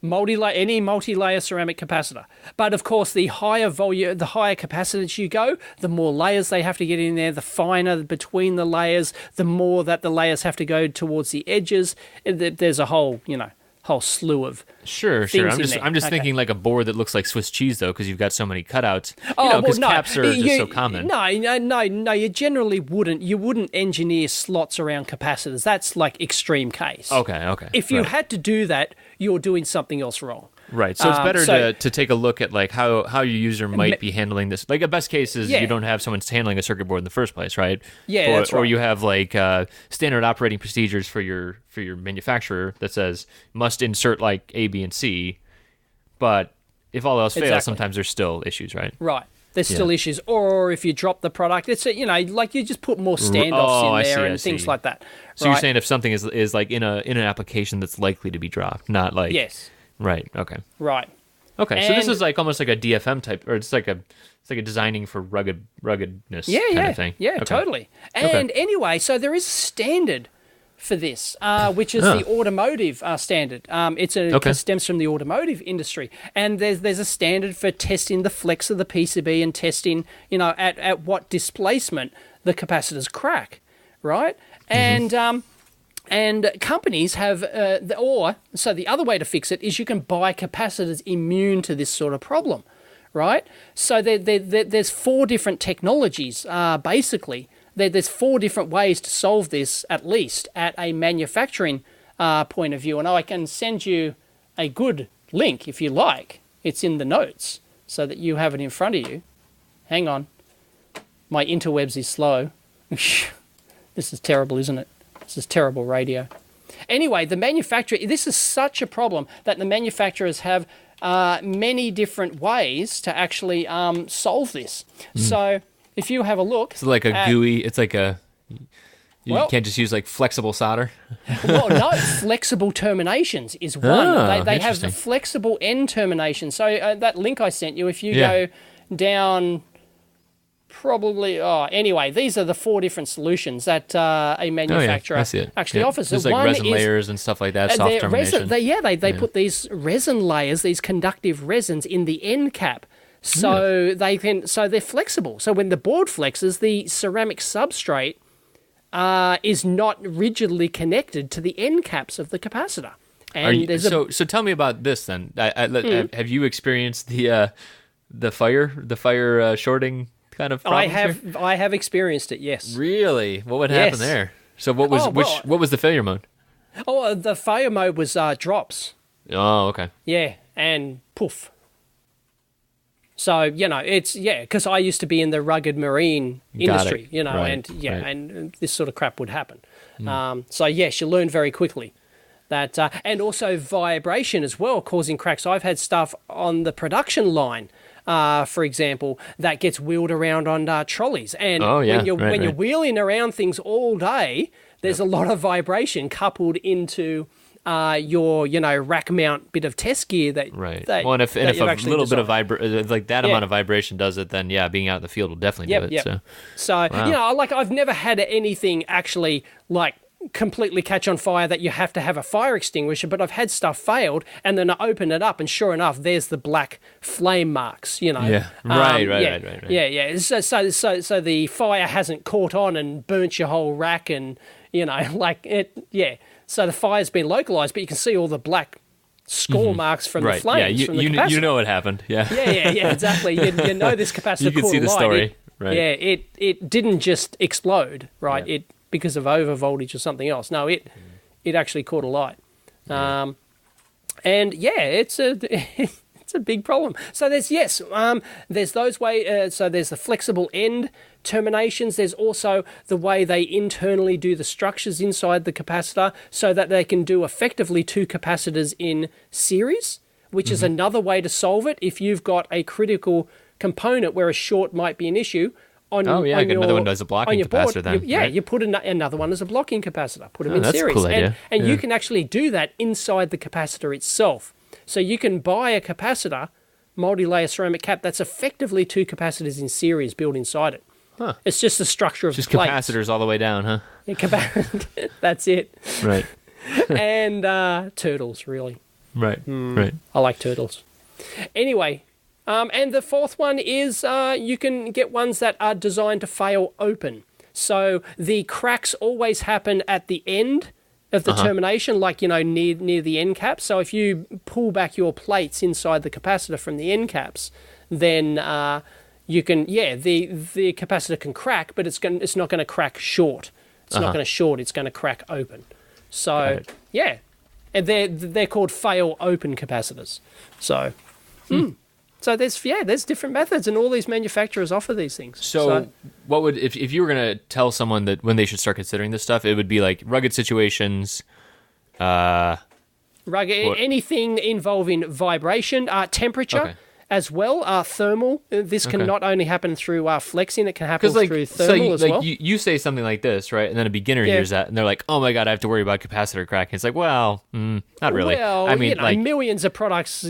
Any multi-layer ceramic capacitor. But of course, the higher volume, the higher capacitance you go, the more layers they have to get in there, the finer between the layers, the more that the layers have to go towards the edges. There's a whole slew of Sure. I'm just thinking like a board that looks like Swiss cheese, though, because you've got so many cutouts. Because caps are just so common. No. You generally wouldn't. You wouldn't engineer slots around capacitors. That's like extreme case. Okay. If you had to do that, you're doing something else wrong. Right. So it's better to take a look at like how your user might be handling this. Like a best case is you don't have someone handling a circuit board in the first place, right? Yeah, that's right. Or you have like standard operating procedures for your manufacturer that says must insert like A, B, and C. But if all else fails, sometimes there's still issues, right? Right. There's still issues. Or if you drop the product, it's like you just put more standoffs in there and things like that. So you're saying if something is like in an application that's likely to be dropped, not like yes. Right. Okay. Right. Okay. So this is like almost like a DFM type, or it's like a designing for ruggedness kind of thing. Yeah. Okay. Totally. And anyway, so there is a standard for this, which is the automotive standard. It stems from the automotive industry, and there's a standard for testing the flex of the PCB and testing, at what displacement the capacitors crack, right? And companies have, so the other way to fix it is you can buy capacitors immune to this sort of problem, right? So there's 4 different technologies, basically. There's 4 different ways to solve this, at least, at a manufacturing point of view. And I can send you a good link, if you like. It's in the notes, so that you have it in front of you. Hang on. My interwebs is slow. This is terrible, isn't it? This is terrible radio. Anyway, this is such a problem that the manufacturers have many different ways to actually solve this. So if you have a look... It's like a GUI, it's like a... You can't just use like flexible solder? Well, no, flexible terminations is one. They have the flexible end termination. So that link I sent you, if you go down... anyway, these are the 4 different solutions that a manufacturer actually offers. There's like resin layers and stuff like that, soft termination. They put these resin layers, these conductive resins in the end cap, so they're flexible. So when the board flexes, the ceramic substrate is not rigidly connected to the end caps of the capacitor. And so tell me about this then. Have you experienced the fire shorting kind of problem? I have experienced it, yes. Really? What would happen there? So what was the failure mode? The failure mode was drops. Oh, okay. Yeah, and poof. So, it's, because I used to be in the rugged marine industry, Right, and this sort of crap would happen. So, yes, you learn very quickly that, and also vibration as well, causing cracks. I've had stuff on the production line, for example, that gets wheeled around on trolleys. And when you're wheeling around things all day, there's a lot of vibration coupled into your rack mount bit of test gear that well, and if a little bit of like that amount of vibration does it, then being out in the field will definitely do it. So wow. I've never had anything actually like completely catch on fire that you have to have a fire extinguisher, but I've had stuff failed and then I open it up and sure enough there's the black flame marks, right. So the fire hasn't caught on and burnt your whole rack, and so the fire's been localized, but you can see all the black score marks from the flames. Yeah, from the capacitor. You know what happened. Yeah. Yeah, exactly. You know this capacitor. You can see the story. Right. Yeah, it didn't just explode, right? Yeah. It because of over voltage or something else. No, it actually caught a light. And it's a big problem. So there's those ways. So there's the flexible end terminations. There's also the way they internally do the structures inside the capacitor so that they can do effectively two capacitors in series, which is another way to solve it. If you've got a critical component where a short might be an issue, another one as a blocking capacitor then. You put another one as a blocking capacitor. Put them in that's series. A cool idea. And you can actually do that inside the capacitor itself. So you can buy a capacitor, multi-layer ceramic cap, that's effectively two capacitors in series built inside it. Huh. It's just the structure of just plates. Capacitors all the way down, huh? That's it. Right. And turtles, really. Right. Right. I like turtles. Anyway, and the fourth one is you can get ones that are designed to fail open. So the cracks always happen at the end of the termination, like, near the end caps. So if you pull back your plates inside the capacitor from the end caps, then you can, the capacitor can crack, but it's not going to crack short. It's not going to short, it's going to crack open. So, and they're called fail open capacitors. So, So there's different methods, and all these manufacturers offer these things. So what would, if you were going to tell someone that when they should start considering this stuff, it would be like rugged situations, anything involving vibration, temperature as well, thermal. This can not only happen through flexing, it can happen through thermal as well. You say something like this, right? And then a beginner hears that, and they're like, "Oh my god, I have to worry about capacitor cracking." It's like, well, not really. Well, I mean, millions of products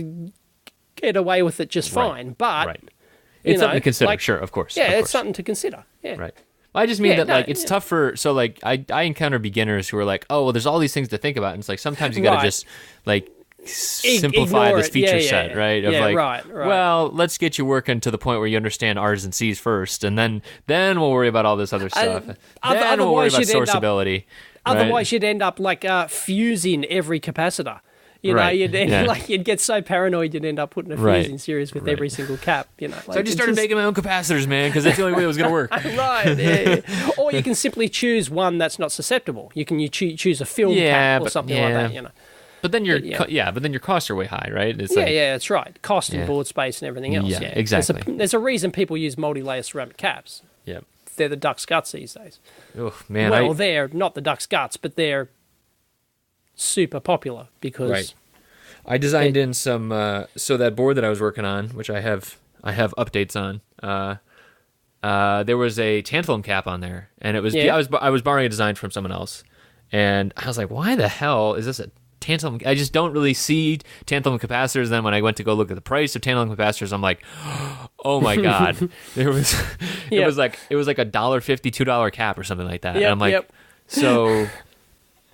get away with it just fine, but it's something to consider. Sure, of course. It's something to consider. Yeah, right. I just mean that it's tough for I encounter beginners who are like, oh well, there's all these things to think about, and it's like sometimes you got to just like simplify this feature set, right? Well, let's get you working to the point where you understand R's and C's first, and then we'll worry about all this other stuff. Then we'll worry about sourceability. Otherwise, you'd end up like fusing every capacitor. You'd get so paranoid you'd end up putting a fuse in series with every single cap. So I just started making my own capacitors, man, because that's the only way it was going to work. Or you can simply choose one that's not susceptible. You can choose a film cap or something like that. But then your costs are way high, right? It's that's right. Cost and board space and everything else. Yeah, exactly. There's a reason people use multi-layer ceramic caps. Yeah, they're the duck's guts these days. Oh man, well, they're not the duck's guts, but they're super popular because I designed in some so that board that I was working on, which I have updates on. There was a tantalum cap on there, and it was I was borrowing a design from someone else, and I was like, why the hell is this a tantalum? I just don't really see tantalum capacitors. Then when I went to go look at the price of tantalum capacitors, I'm like, oh my god, it was like $1.50, $2 cap or something like that. And I'm like, so.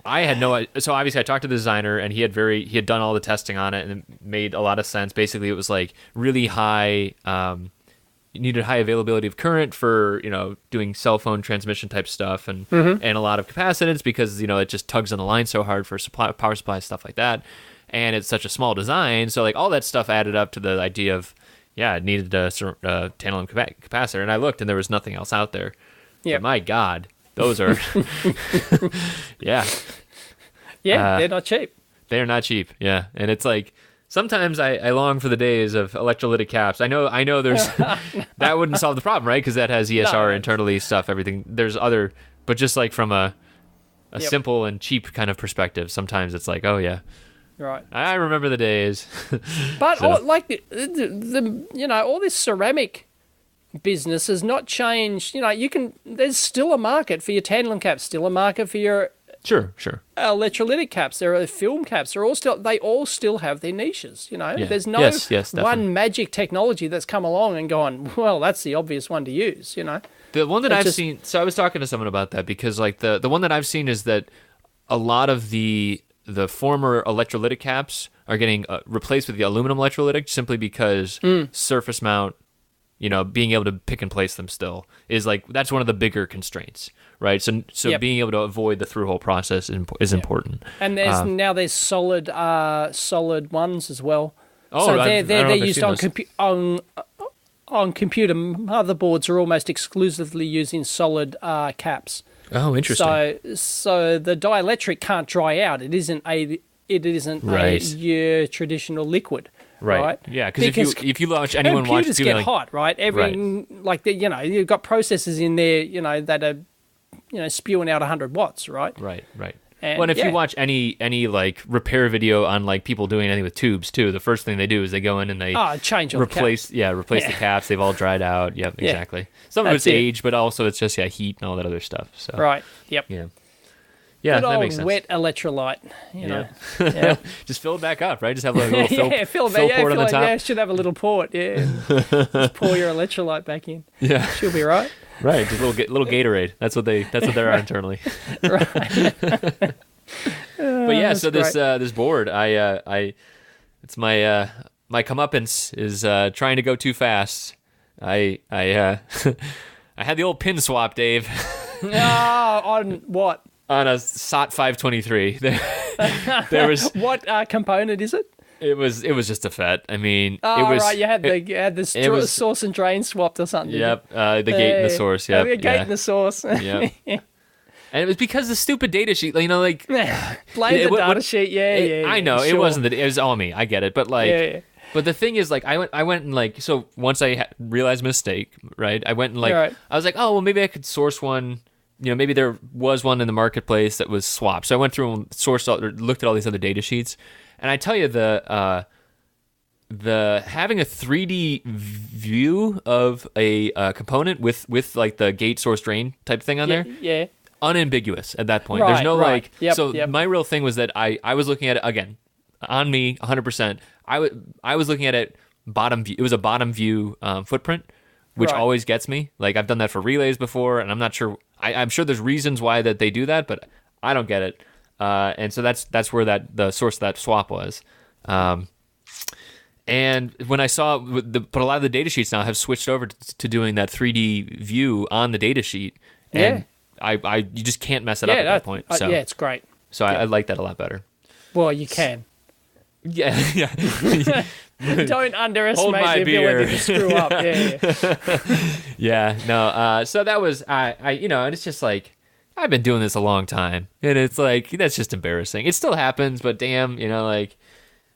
I had so obviously I talked to the designer, and he had done all the testing on it, and it made a lot of sense. Basically, it was like really high, you needed high availability of current for doing cell phone transmission type stuff, and a lot of capacitance because it just tugs on the line so hard for power supply stuff like that, and it's such a small design. So like all that stuff added up to the idea of it needed a tantalum capacitor, and I looked, and there was nothing else out there. Yeah, my God. Those are, they're not cheap. They're not cheap. Yeah, and it's like sometimes I long for the days of electrolytic caps. I know there's that wouldn't solve the problem, right? Because that has ESR internally stuff, everything. There's other, but just like from a simple and cheap kind of perspective, sometimes it's like, oh yeah, right. I remember the days. But like the all this ceramic business has not changed. There's still a market for your tantalum caps, still a market for your Sure. electrolytic caps. There are film caps. They all still have their niches. Yeah. There's no one magic technology that's come along and gone, well, that's the obvious one to use. The one that I've seen. So I was talking to someone about that because like the one that I've seen is that a lot of the former electrolytic caps are getting replaced with the aluminum electrolytic simply because surface mount, being able to pick and place them still is like, that's one of the bigger constraints, right? So being able to avoid the through hole process is important. And there's solid ones as well. Oh, so they're used on computer motherboards are almost exclusively using solid caps. Oh, interesting. So the dielectric can't dry out. It isn't your traditional liquid. Right. Yeah, because if you watch anyone watch computers get hot, right? You've got processors in there, that are, spewing out 100 watts, right? Right. And if you watch any like repair video on like people doing anything with tubes too, the first thing they do is they go in and they change replace the caps. They've all dried out. Yep, exactly. Some of it's age, but also it's just heat and all that other stuff. So right. Yep. Yeah, good that old makes sense. Wet electrolyte, Yeah. Just fill it back up, right? Just have like a little fill port on the top. Yeah, should have a little port. Yeah, just pour your electrolyte back in. Yeah, she'll be right. Right, just a little Gatorade. That's what they are internally. Right. But yeah, so this board, it's my comeuppance is trying to go too fast. I had the old pin swap, Dave. On what? On a SOT 523. There was what component is it? It was just a FET. I mean, it was right. You had the source and drain swapped or something. Yep, the gate and the source. Yep, the gate and the source. Yep. And it was because the stupid data sheet, blame the data sheet. Yeah. I know, sure. It wasn't it was all me. I get it, but but the thing is, like, I went and like, so once I realized mistake, right? I went and like, right. I was like, oh well, maybe I could source one. Maybe there was one in the marketplace that was swapped. So I went through and looked at all these other data sheets, and I tell you the having a 3D view of a component with like the gate source drain type thing on there. Yeah. Unambiguous at that point. Right, There's no right. My real thing was that I was looking at it again on me 100%. I was looking at it bottom view. It was a bottom view footprint, which always gets me. Like I've done that for relays before, and I'm not sure. I'm sure there's reasons why that they do that, but I don't get it. And so that's where the source of that swap was. And when I saw, but a lot of the data sheets now have switched over to doing that 3D view on the data sheet, and you just can't mess it up at that point. So it's great. So I like that a lot better. Well, you can. Yeah. Don't underestimate the ability to screw up. No. So that was and it's just like I've been doing this a long time, and it's like that's just embarrassing. It still happens, but damn, like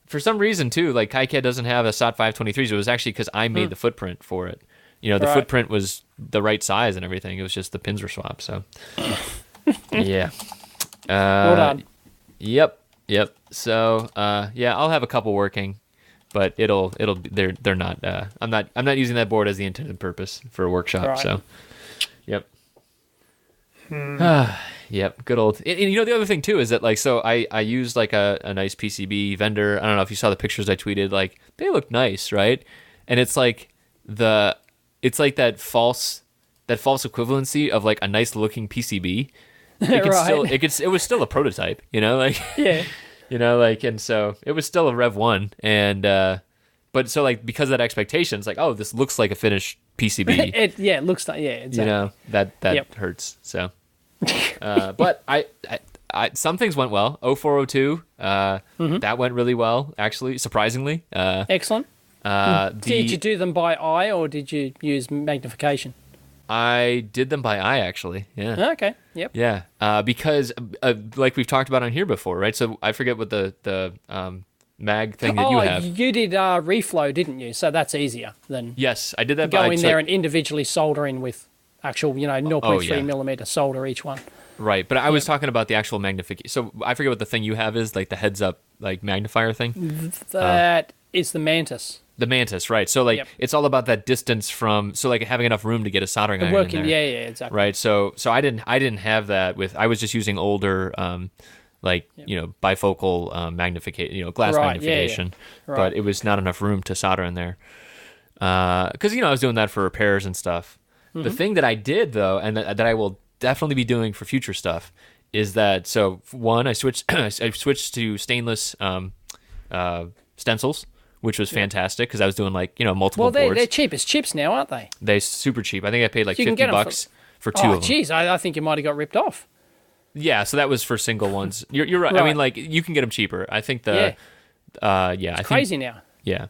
for some reason too, like KiCad doesn't have a SOT 523s. It was actually because I made the footprint for it. The footprint was the right size and everything. It was just the pins were swapped. So yeah. Well done. Yep. So I'll have a couple working, but they're not. I'm not using that board as the intended purpose for a workshop. Right. So, yep. Yep. Good old. And the other thing too is that like I used like a nice PCB vendor. I don't know if you saw the pictures I tweeted. Like they look nice, right? And it's like that false equivalency of like a nice looking PCB. It was still a prototype, like and so it was still a Rev 1, and but so like because of that expectation, it's like, oh, this looks like a finished PCB. It looks like exactly. That hurts. So, but I some things went well. 0402, that went really well, actually, surprisingly. Excellent. Did you do them by eye or did you use magnification? I did them by eye, actually. Yeah. Okay. Yep. Yeah. Because, like we've talked about on here before, right? So I forget what the mag thing that you have. You did reflow, didn't you? So that's easier than Yes, I did that. go in there and individually soldering with actual, 0.3 yeah. millimeter solder each one. Right, but I was talking about the actual magnification. So I forget what the thing you have is, like the heads-up like magnifier thing. That is the Mantis. The Mantis, right? So like it's all about that distance from, so like having enough room to get a soldering iron Working, in there. yeah, exactly. Right. So I didn't have that with. I was just using older, bifocal magnification, glass magnification. Yeah. Right. But it was not enough room to solder in there. Because I was doing that for repairs and stuff. Mm-hmm. The thing that I did though, and that I will definitely be doing for future stuff, is that one, I switched to stainless stencils, which was fantastic because I was doing multiple boards. Well, they're cheap as chips now, aren't they? They're super cheap. I think I paid like $50 for two of them. Oh, geez, I think you might have got ripped off. Yeah, so that was for single ones. You're right. I mean, you can get them cheaper. I think it's crazy now. Yeah.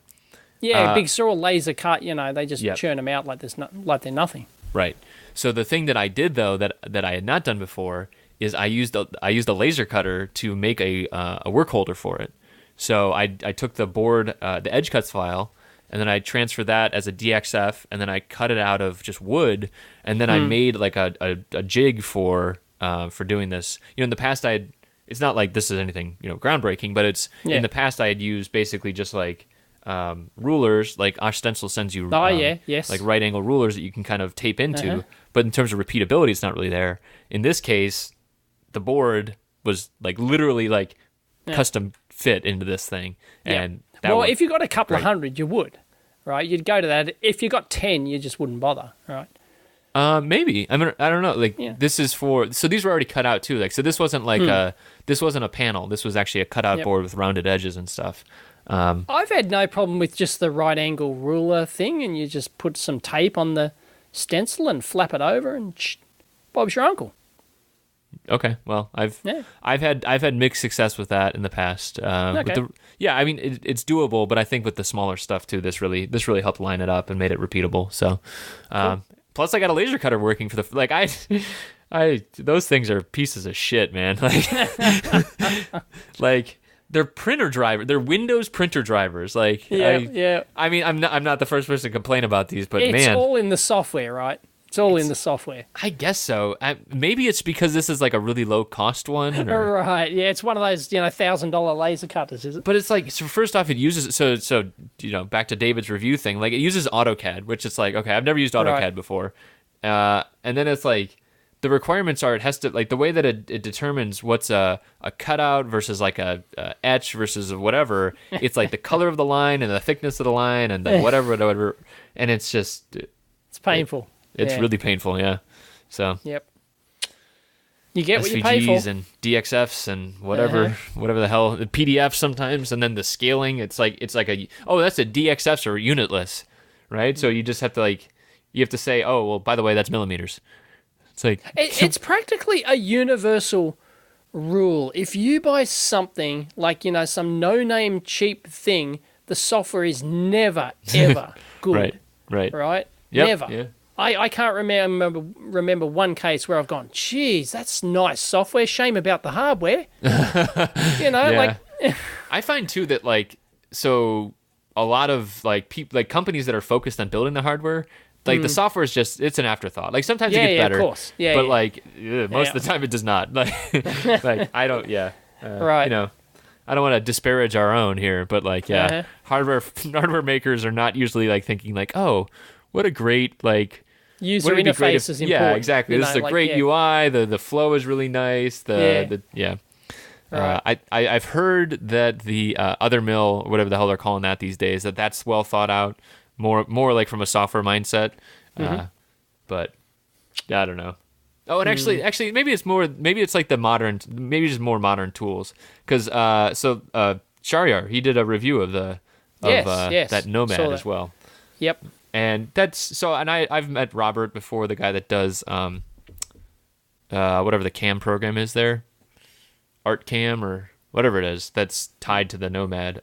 Yeah, big saw laser cut. They just churn them out like they're nothing. Right. So the thing that I did though that I had not done before is I used a laser cutter to make a work holder for it. So I took the board, the edge cuts file, and then I transferred that as a DXF, and then I cut it out of just wood, and then I made like a jig for doing this. In the past it's not like this is anything groundbreaking, but in the past I had used basically just like rulers, like Osh Stencil sends you like right angle rulers that you can kind of tape into, but in terms of repeatability it's not really there. In this case, the board was like literally like custom fit into this thing, and if you got a couple of hundred, you would, right? You'd go to that. If you got 10, you just wouldn't bother, right? Maybe. I mean, I don't know. This is for, so these were already cut out too. Like, so this wasn't like this wasn't a panel. This was actually a cutout board with rounded edges and stuff. I've had no problem with just the right angle ruler thing, and you just put some tape on the stencil and flap it over, and Bob's your uncle. Okay, well, I've had mixed success with that in the past. I mean, it's doable, but I think with the smaller stuff too, this really helped line it up and made it repeatable. So, cool. Plus I got a laser cutter working for I those things are pieces of shit, man. Like they're printer driver, they're Windows printer drivers. I mean, I'm not the first person to complain about these, but it's all in the software, right? It's all in the software. I guess so. Maybe it's because this is like a really low cost one. Right. Yeah, it's one of those $1,000 laser cutters, is it? But it's like, so first off, it uses back to David's review thing. Like it uses AutoCAD, which it's like, okay, I've never used AutoCAD before, and then it's like the requirements are it has to like the way that it determines what's a cutout versus like a etch versus whatever. It's like the color of the line and the thickness of the line and the whatever, and it's just it's painful. It's really painful, yeah. So yep, you get what SVGs you pay for. and DXFs and whatever the hell, the PDFs sometimes, and then the scaling. It's like that's a DXFs or unitless, right? So you just have to you have to say, oh well, by the way, that's millimeters. It's like it's practically a universal rule. If you buy something like some no-name cheap thing, the software is never ever good. Right. Yep. Never. Yeah. I can't remember one case where I've gone, geez, that's nice software. Shame about the hardware. I find too that so a lot of companies that are focused on building the hardware, the software is just, it's an afterthought. Like sometimes it gets better, of course. But most of the time it does not. I don't. Right. I don't want to disparage our own here, but hardware makers are not usually thinking oh, what a great user interface is important. Yeah, exactly. This is a great UI. The flow is really nice. Right. I've heard that the other mill, whatever the hell they're calling that these days, that's well thought out. More like from a software mindset. But I don't know. Oh, and actually, maybe it's like the modern, maybe just more modern tools. Because Shahryar, he did a review of that Nomad as well. Yep. And I've met Robert before, the guy that does whatever the cam program is there, Art Cam or whatever it is that's tied to the Nomad.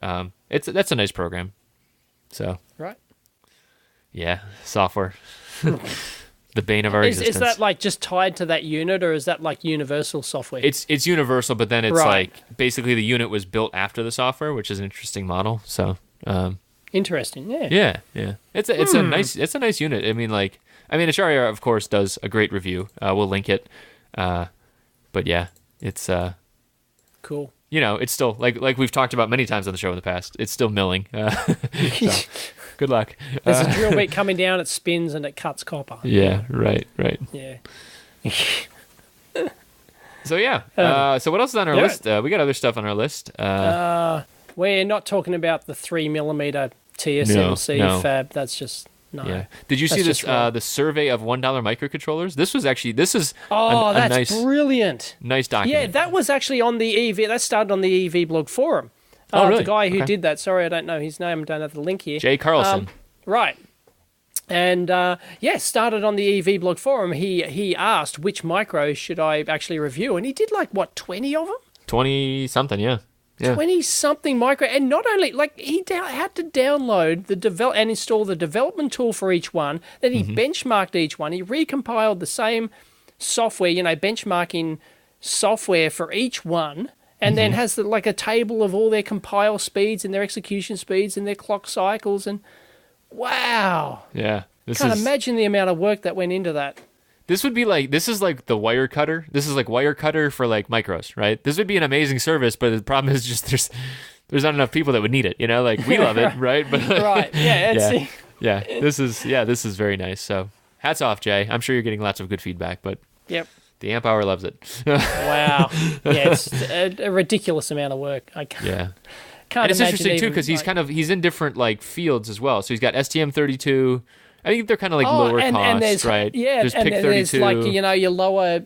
That's a nice program. So right. Yeah, software. The bane of our existence. Is that like just tied to that unit, or is that like universal software? It's universal, but then it's Right. like basically the unit was built after the software, which is an interesting model. So Interesting, yeah. yeah. It's a nice unit. I mean, Acharya of course does a great review. We'll link it. But yeah, it's Cool. It's still like we've talked about many times on the show in the past. It's still milling. So, good luck. There's a drill bit coming down, it spins and it cuts copper. Yeah, right. Yeah. So yeah. So what else is on our list? We got other stuff on our list. We're not talking about the 3mm TSMC fab. That's just no. Yeah. Did you see this? The survey of $1 microcontrollers. This is that's a nice, brilliant. Nice document. Yeah, that was actually on the EV. That started on the EV blog forum. Really? The guy who did that. Sorry, I don't know his name. I don't have the link here. Jay Carlson. Right. And started on the EV blog forum. He asked which micros should I actually review, and he did 20 of them. 20 something, yeah. 20-something micro, and not only he had to download and install the development tool for each one. Then he benchmarked each one. He recompiled the same software, benchmarking software for each one, and then has a table of all their compile speeds and their execution speeds and their clock cycles. And wow, yeah, can't imagine the amount of work that went into that. This is like the wire cutter. This is like wire cutter for micros, right? This would be an amazing service, but the problem is just there's not enough people that would need it. We love it, right? But right, yeah, This is very nice. So hats off, Jay. I'm sure you're getting lots of good feedback, but yep, the Amp Hour loves it. Wow, yeah, it's a ridiculous amount of work. I can't. Yeah. And it's interesting too because he's in different fields as well. So he's got STM32. I think they're kind of lower cost, right? Yeah, there's and PIC 32. there's your lower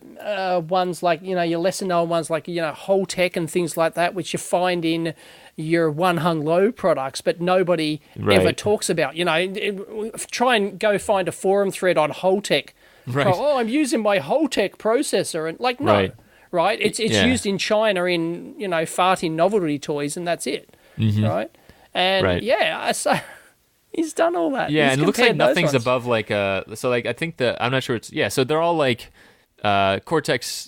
ones, your lesser known ones, Holtec and things like that, which you find in your one hung low products, but nobody ever talks about. Try and go find a forum thread on Holtec. Right. I'm using my Holtec processor, and no, right? It's used in China in farting novelty toys, and that's it, right? And so. He's done all that. Yeah, and it looks like nothing's above I think I'm not sure so they're all Cortex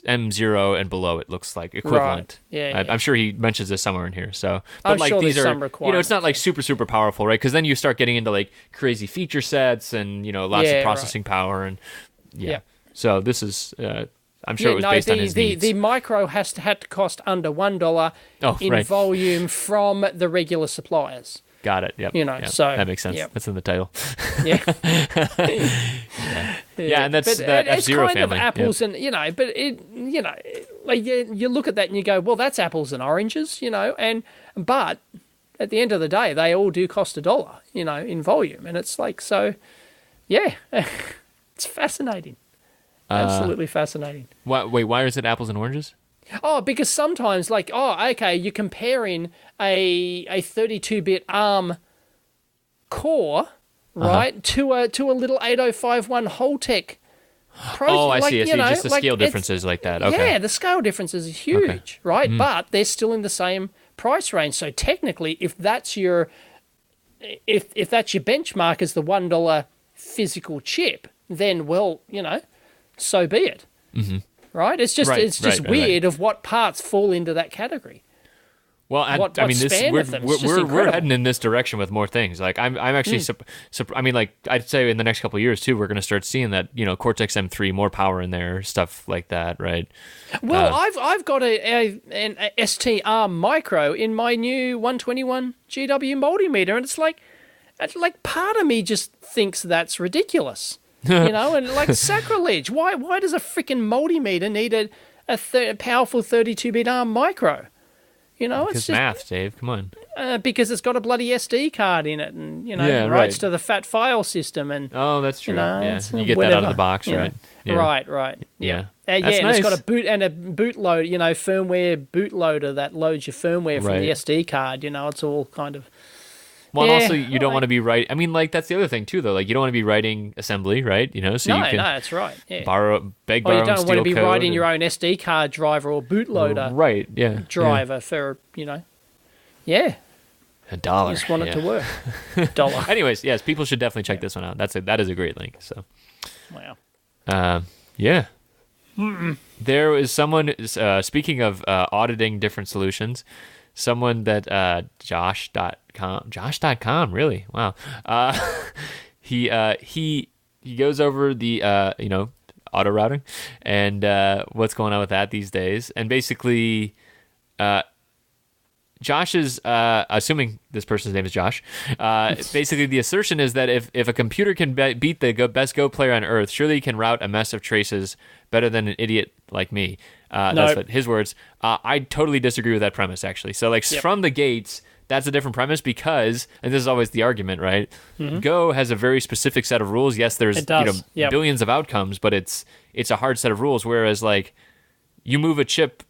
M0 and below, it looks like equivalent. Right. Yeah, I'm sure he mentions this somewhere in here. So, but I'm sure these there's are some requirements. It's not super powerful, right? Because then you start getting into crazy feature sets and lots of processing power and So this is I'm sure it was based on his needs. The micro had to cost under $1 in volume from the regular suppliers. Got it. Yep. So that makes sense. That's in the title. Yeah. And that's that F-Zero family. It's kind of apples and but you look at that and you go, well, that's apples and oranges, but at the end of the day, they all do cost $1, in volume, and it's it's fascinating. Absolutely fascinating. Why is it apples and oranges? Oh, because sometimes, you're comparing a 32-bit ARM core, right, to a little 8051 Holtec processor. Oh, I see. Just the scale differences like that. Okay. Yeah, the scale differences is huge, right? But they're still in the same price range. So technically, if that's your benchmark as the $1 physical chip, then so be it. Mm-hmm. Right? It's just weird of what parts fall into that category. Well, we're heading in this direction with more things. I'm actually, I'd say in the next couple of years too, we're going to start seeing that Cortex M3, more power in there, stuff like that, right? Well, I've got an ST ARM micro in my new 121 GW multimeter, and it's like part of me just thinks that's ridiculous. And sacrilege. Why does a freaking multimeter need a powerful 32-bit ARM micro? It's just math, Dave. Come on. Because it's got a bloody SD card in it, and writes to the fat file system, and that's true. You get that out of the box, right? Yeah. Right. Yeah. And it's got a bootloader, firmware bootloader that loads your firmware from the SD card. It's all kind of. Well, and also you don't want to be writing. That's the other thing too, though. You don't want to be writing assembly, right? So you can that's right. Yeah. borrow you don't want to be writing your own SD card driver or bootloader, right? Yeah, driver for $1. You just want it to work. $1. Anyways, yes, people should definitely check this one out. That is a great link. So, wow. Yeah. There was someone, speaking of auditing different solutions, someone that Josh.com, really? Wow. He goes over the auto routing and what's going on with that these days, and basically Josh is assuming this person's name is Josh. Basically, the assertion is that if a computer can beat the best Go player on Earth, surely he can route a mess of traces better than an idiot like me. That's what his words. I totally disagree with that premise, actually. So, from the gates, that's a different premise because, and this is always the argument, right? Go has a very specific set of rules. Yes, there's billions of outcomes, but it's a hard set of rules. Whereas, you move a chip,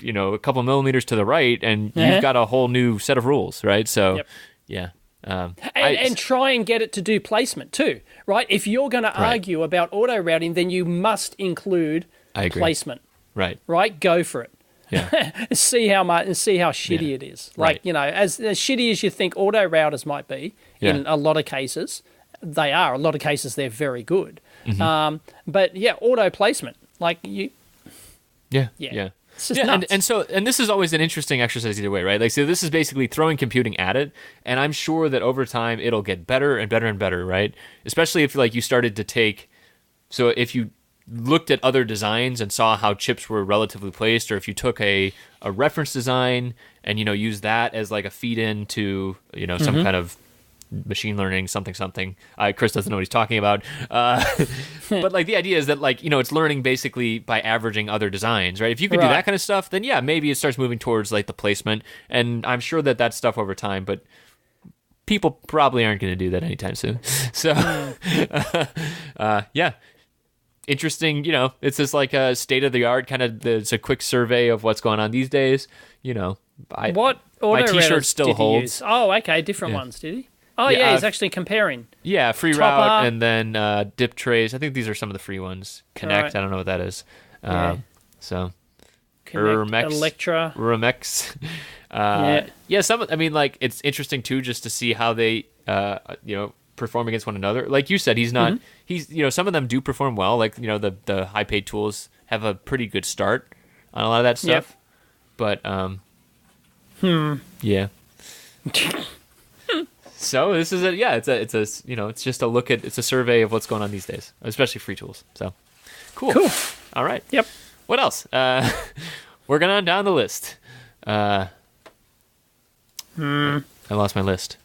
a couple millimeters to the right, and you've got a whole new set of rules, right? So, yeah. And try and get it to do placement too, right? If you're going to argue about auto routing, then you must include placement. Right? Go for it. Yeah. see how shitty it is. As shitty as you think auto routers might be, in a lot of cases, they are. A lot of cases, they're very good. But auto placement, Yeah. It's just nuts. And this is always an interesting exercise either way, right? So this is basically throwing computing at it, and I'm sure that over time it'll get better and better and better, right? Especially if you started to take, so if you looked at other designs and saw how chips were relatively placed, or if you took a reference design and used that as a feed in to some kind of machine learning something. Chris doesn't know what he's talking about, but the idea is that it's learning basically by averaging other designs, right? If you could do that kind of stuff, then maybe it starts moving towards the placement, and I'm sure that's stuff over time, but people probably aren't going to do that anytime soon. So interesting. It's just a state of the art kind of. It's a quick survey of what's going on these days. What auto my T-shirt still holds. Use? Oh, okay, different ones. Did he? Oh, yeah, he's actually comparing. Yeah, free route and then dip trays. I think these are some of the free ones. Connect, right. I don't know what that is. So, Connect, Electra. Rumex. It's interesting, too, just to see how they, perform against one another. Like you said, he's not, some of them do perform well. The high-paid tools have a pretty good start on a lot of that stuff. But, yeah. So this is it's just a look at, it's a survey of what's going on these days, especially free tools. So cool. All right. Yep. What else? We're going on down the list. I lost my list.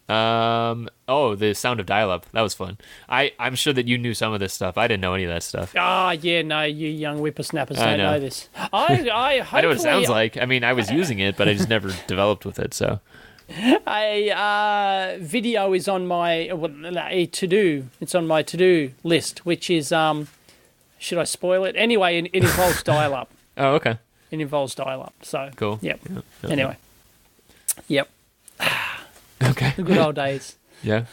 The sound of dial-up. That was fun. I'm sure that you knew some of this stuff. I didn't know any of that stuff. No, you young whippersnappers don't know this. I know what it sounds like. I mean, I was using it, but I just never developed with it, so... A video is on my to-do. It's on my to-do list, which is should I spoil it? Anyway, it involves dial-up. Oh, okay. It involves dial-up. So cool. Yep. Anyway. Yep. Okay. The good old days. Yeah.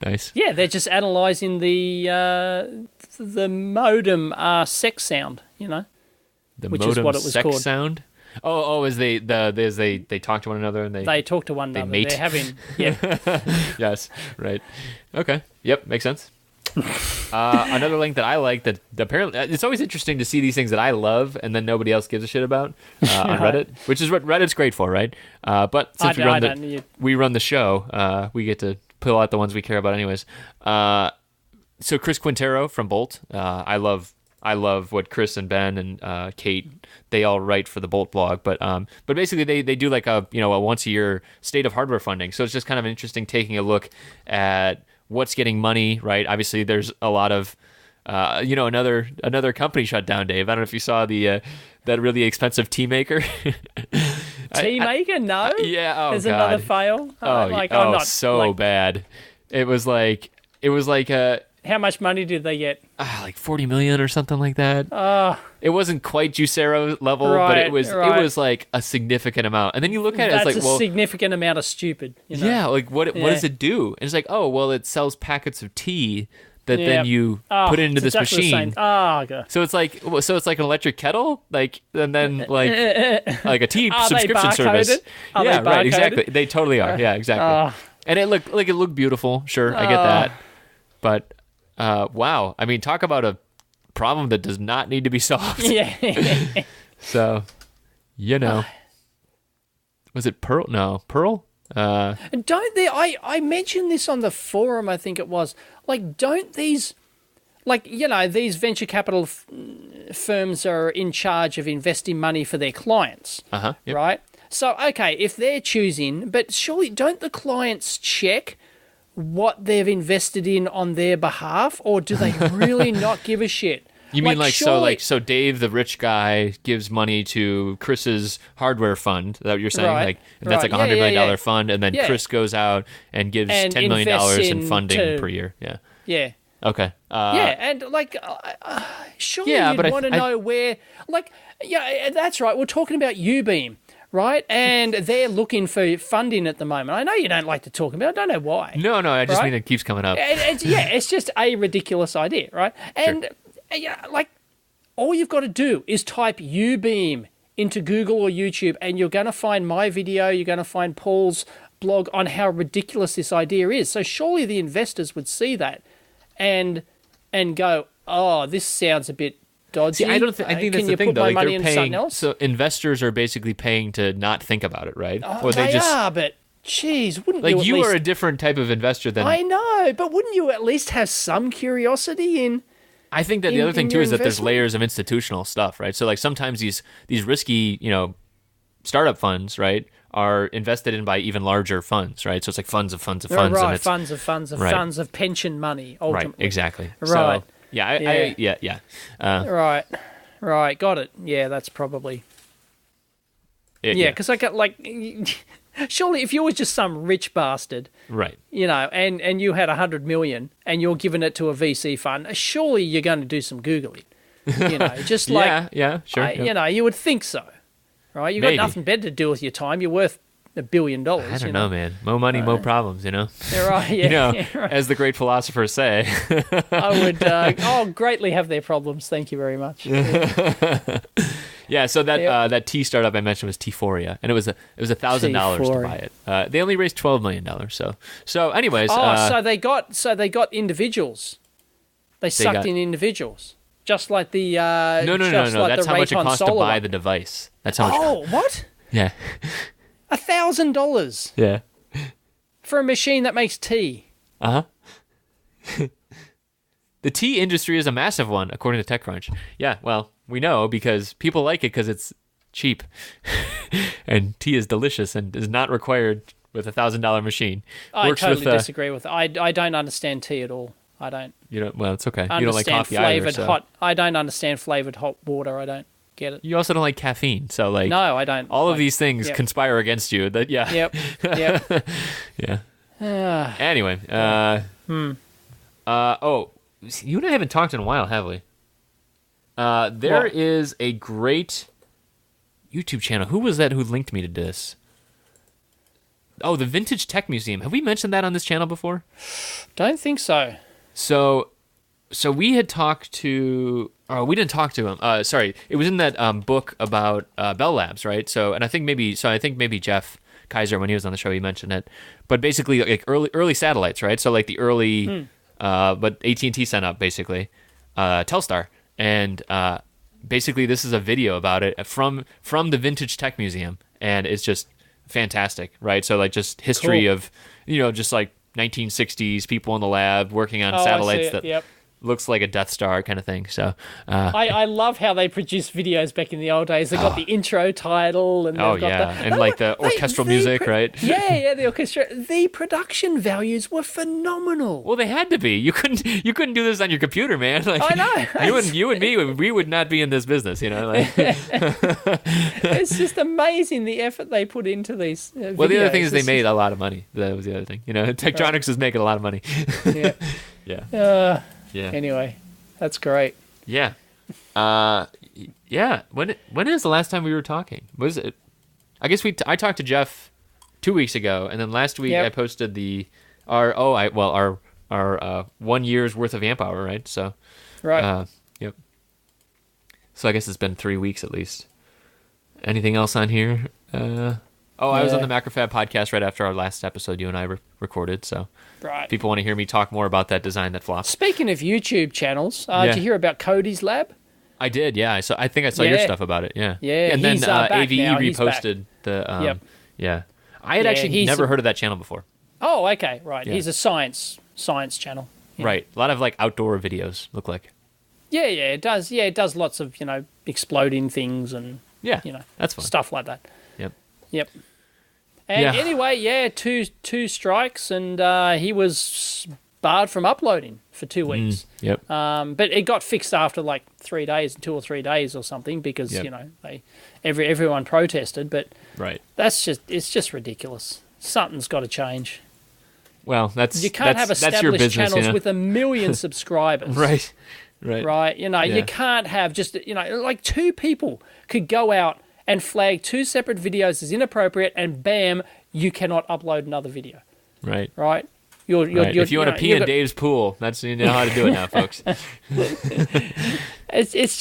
Nice. Yeah, they're just analysing the modem sex sound. The which modem is what it was sex called. Sound. Oh, as they talk to one another and they talk to one another. Mate. They're having Yes, right. Okay. Yep, makes sense. Another link that I like that apparently it's always interesting to see these things that I love and then nobody else gives a shit about on Reddit, which is what Reddit's great for, right? But since we run the show, we get to pull out the ones we care about anyways. So Chris Quintero from Bolt, I love what Chris and Ben and Kate, they all write for the Bolt blog, but basically they do a once a year state of hardware funding. So it's just kind of interesting taking a look at what's getting money, right? Obviously there's a lot of another company shut down, Dave. I don't know if you saw the that really expensive tea maker. Tea maker? No. Yeah. Oh, there's God. another fail. Bad. It was like how much money did they get? Like 40 million or something like that. It wasn't quite Juicero level, but it was like a significant amount. And then you look at it, it's a significant amount of stupid. Yeah, what does it do? And it's like, oh, well, it sells packets of tea that then you put into this machine. Okay. So it's like an electric kettle, and then like a tea subscription service. Yeah, right, exactly. They totally are. Yeah, exactly. And it looked beautiful. Sure, I get that, but. wow. I mean, talk about a problem that does not need to be solved. Yeah. So, was it Pearl? No, Pearl? Don't they? I mentioned this on the forum, I think it was. Like, don't these, like, these venture capital firms are in charge of investing money for their clients, Yep. right? So, okay, if they're choosing, but surely don't the clients check what they've invested in on their behalf, or do they really not give a shit? You mean so Dave, the rich guy, gives money to Chris's hardware fund? Is that what you're saying? Right, Like that's like $100 million fund, and then Chris goes out and gives $10 million in funding per year. Yeah. Yeah. Okay. And like, surely you'd want to know where. Like, that's right. We're talking about Ubeam, right? And they're looking for funding at the moment. I know you don't like to talk about it. I don't know why. No. I just mean it keeps coming up. It's just a ridiculous idea, right? And like, all you've got to do is type Ubeam into Google or YouTube, and you're going to find my video. You're going to find Paul's blog on how ridiculous this idea is. So surely the investors would see that and go, oh, this sounds a bit dodgy. See, I think that's the thing, though. Like, money they're in something else? So investors are basically paying to not think about it, right? Oh, or they are, but geez, wouldn't like you are a different type of investor than I know, but wouldn't you at least have some curiosity in? I think that the other thing too is that there's investment? layers of institutional stuff, right? So like sometimes these risky, startup funds, right, are invested in by even larger funds, right? So it's like funds of funds of funds. Right, and it's, funds of funds of right. funds of pension money, ultimately. Right, exactly. Right. So, yeah. Right, got it. Yeah, that's probably... because I got, like... Surely if you were just some rich bastard, right, and you had 100 million and you're giving it to a VC fund, surely you're going to do some Googling. Just like... sure. You would think so, right? You've got nothing better to do with your time. You're worth $1 billion. I don't know, man. More money, more problems, Yeah, right, yeah. Right. As the great philosophers say. I would I'll greatly have their problems. Thank you very much. Yeah, so that tea startup I mentioned was Teaphoria, and it was $1,000 to buy it. They only raised $12 million. So anyways. So they got individuals. They sucked in individuals, just like the no. Like that's the how much it Raycon costs to Solar buy one. the device. That's how much. Oh, what? Yeah. $1,000 Yeah. for a machine that makes tea. The tea industry is a massive one, according to TechCrunch. Yeah, well, we know because people like it because it's cheap, and tea is delicious and is not required with $1,000 machine. I totally disagree with it. I don't understand tea at all. I don't. Well, it's okay. You don't like coffee flavored either. So. Hot. I don't understand flavored hot water. I don't get it. You also don't like caffeine, so like. No, I don't. All of these things conspire against you. That Yep. Yeah. Anyway. You and I haven't talked in a while, have we? There is a great YouTube channel. Who was that who linked me to this? Oh, the Vintage Tech Museum. Have we mentioned that on this channel before? Don't think so. So we had talked to... Oh, we didn't talk to him. Sorry. It was in that book about Bell Labs, right? I think maybe Jeff Kaiser, when he was on the show, he mentioned it. But basically, like early satellites, right? So like the early... but AT&T sent up, basically, Telstar. And basically this is a video about it from the Vintage Tech Museum. And it's just fantastic, right? So like just history of, just like 1960s people in the lab working on satellites that looks like a Death Star kind of thing. So I love how they produced videos back in the old days. They got the intro title and and like the orchestral music, right? Yeah, the orchestra. The production values were phenomenal. Well, they had to be. You couldn't do this on your computer, man. Like, I know. You and me, we would not be in this business, Like. It's just amazing the effort they put into these videos. Well, the other thing is they made a lot of money. That was the other thing. Tektronix is making a lot of money. Yeah. Yeah. Anyway, that's great. Yeah. When is the last time we were talking? Was it? I guess I talked to Jeff 2 weeks ago, and then last week I posted our 1 year's worth of amp hour, right? So. Right. Yep. So I guess it's been 3 weeks at least. Anything else on here? Oh, I was on the Macrofab podcast right after our last episode you and I recorded, so Right. people want to hear me talk more about that design that flopped. Speaking of YouTube channels, did you hear about Cody's Lab? I did, yeah. I think I saw your stuff about it, yeah. Yeah, and then he's back AVE now. He's reposted the. Yep. Yeah, I had actually never heard of that channel before. Oh, okay, right. Yeah. He's a science channel. Yeah. Right, a lot of like outdoor videos look like. Yeah, it does. Yeah, it does lots of exploding things and that's fun. stuff like that. Yep. And anyway, two strikes, and he was barred from uploading for 2 weeks. Yep. But it got fixed after like 3 days, 2 or 3 days or something, because everyone protested. But it's just ridiculous. Something's got to change. Well, you can't have established channels with 1 million subscribers. Right. You can't have just like 2 people could go out and flag 2 separate videos as inappropriate, and bam, you cannot upload another video. Right. You're, if you want to pee in Dave's pool, you know how to do it now, folks. It's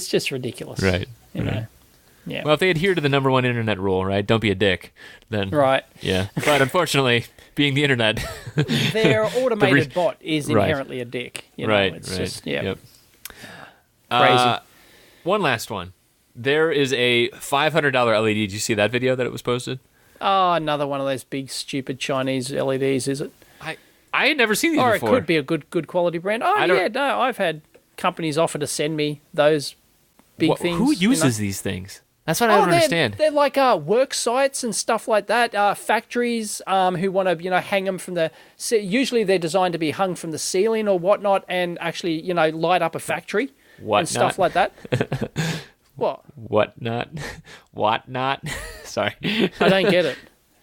just ridiculous. Right. Yeah. Well, if they adhere to the #1 internet rule, right? Don't be a dick. Then. Right. Yeah. But unfortunately, being the internet, their automated bot is inherently a dick. It's just Yep. Crazy. One last one. There is a $500 LED. Did you see that video that it was posted? Oh, another one of those big, stupid Chinese LEDs, is it? I had never seen these before. Or it could be a good quality brand. Oh, no, I've had companies offer to send me those big things. Who uses these things? That's what I don't understand. They're like work sites and stuff like that. Factories who want to, hang them from the. Usually they're designed to be hung from the ceiling or whatnot, and actually, light up a factory and stuff like that. What? What not? What not? Sorry. I don't get it.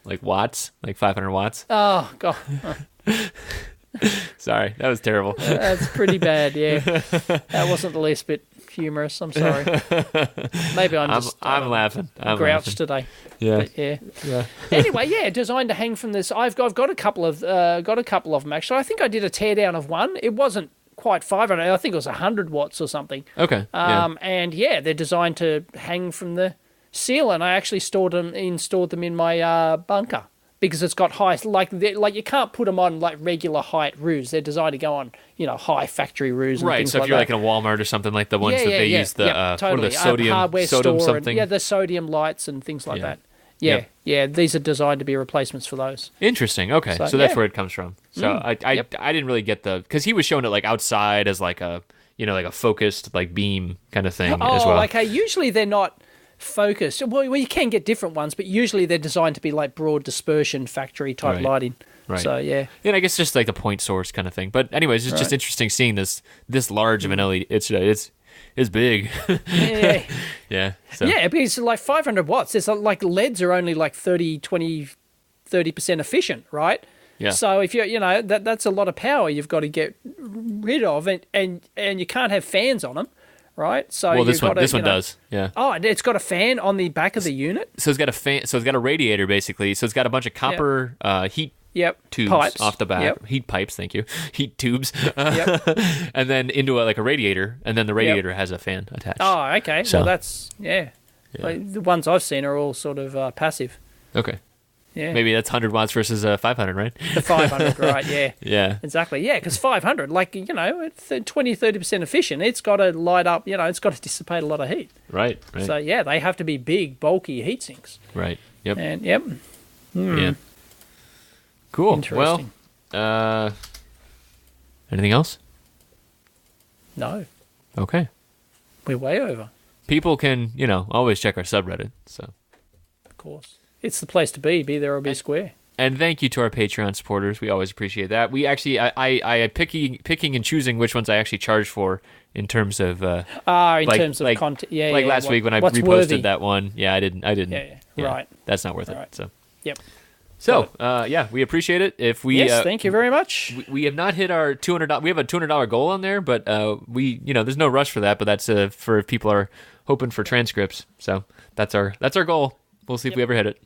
Like watts? Like 500 watts? Oh, God. Sorry, that was terrible. That's pretty bad, yeah. That wasn't the least bit humorous. I'm sorry. Maybe I'm laughing. I'm grouched laughing. today. Yeah. But yeah. Anyway, designed to hang from this. I've got a couple of them actually. I think I did a teardown of one. It wasn't quite 500. I think it was 100 watts or something. Okay. And they're designed to hang from the ceiling. I actually installed them in my bunker. Because it's got high, like you can't put them on like regular height roofs. They're designed to go on, high factory roofs. And things so if you're like in a Walmart or something, like the ones that they use the totally. what are the sodium hardware sodium store something. And, the sodium lights and things like that. Yeah. These are designed to be replacements for those. Interesting. Okay, so that's where it comes from. So I didn't really get because he was showing it like outside as like a like a focused like beam kind of thing as well. Okay. Usually they're not focused. Well, you can get different ones, but usually they're designed to be like broad dispersion factory type lighting. Right. So yeah. And I guess just like the point source kind of thing. But anyways, it's just interesting seeing this large of an LED. It's big. Yeah. Yeah. So. Yeah, because like 500 watts. It's like LEDs are only like 30% efficient, right? Yeah. So if that's a lot of power you've got to get rid of, and you can't have fans on them. Right, so this one does, yeah. Oh, it's got a fan on the back of the unit. So it's got a fan. So it's got a radiator basically. So it's got a bunch of copper heat tubes pipes. off the back. Heat pipes, thank you. Heat tubes. And then into a radiator, and then the radiator has a fan attached. Oh, okay. So that's Like, the ones I've seen are all sort of passive. Okay. Yeah. Maybe that's 100 watts versus 500, right? The 500, right, yeah. Yeah. Exactly, yeah, because 500, like, it's 20-30% efficient. It's got to light up, it's got to dissipate a lot of heat. Right. So, yeah, they have to be big, bulky heat sinks. Right, yep. And, Yeah. Cool. Interesting. Well, anything else? No. Okay. We're way over. People can, always check our subreddit, so. Of course. It's the place to be there or be square. And thank you to our Patreon supporters. We always appreciate that. We actually, I picking and choosing which ones I actually charge for in terms of terms of content. Yeah, like last week when I reposted worthy. that one. Yeah, I didn't. Yeah, right. That's not worth it. Right. So. Yep. So, we appreciate it. If we yes, thank you very much. We have not hit our $200. We have a $200 goal on there, but there's no rush for that. But that's for if people are hoping for transcripts. So that's our goal. We'll see if we ever hit it.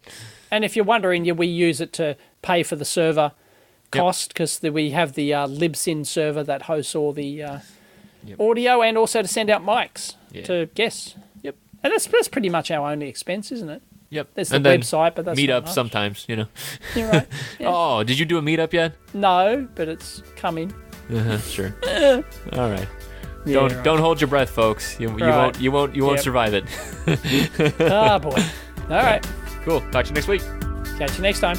And if you're wondering, we use it to pay for the server cost because we have the libsyn server that hosts all the audio, and also to send out mics to guests. Yep. And that's pretty much our only expense, isn't it? Yep. There's the And then website, but that's meet not up much. sometimes, you know. You're right. Yeah. Oh, did you do a meetup yet? No, but it's coming. Sure. All right. Yeah, Don't hold your breath, folks. You Right. won't Yep. survive it. Ah, boy. All right. Cool. Talk to you next week. Catch you next time.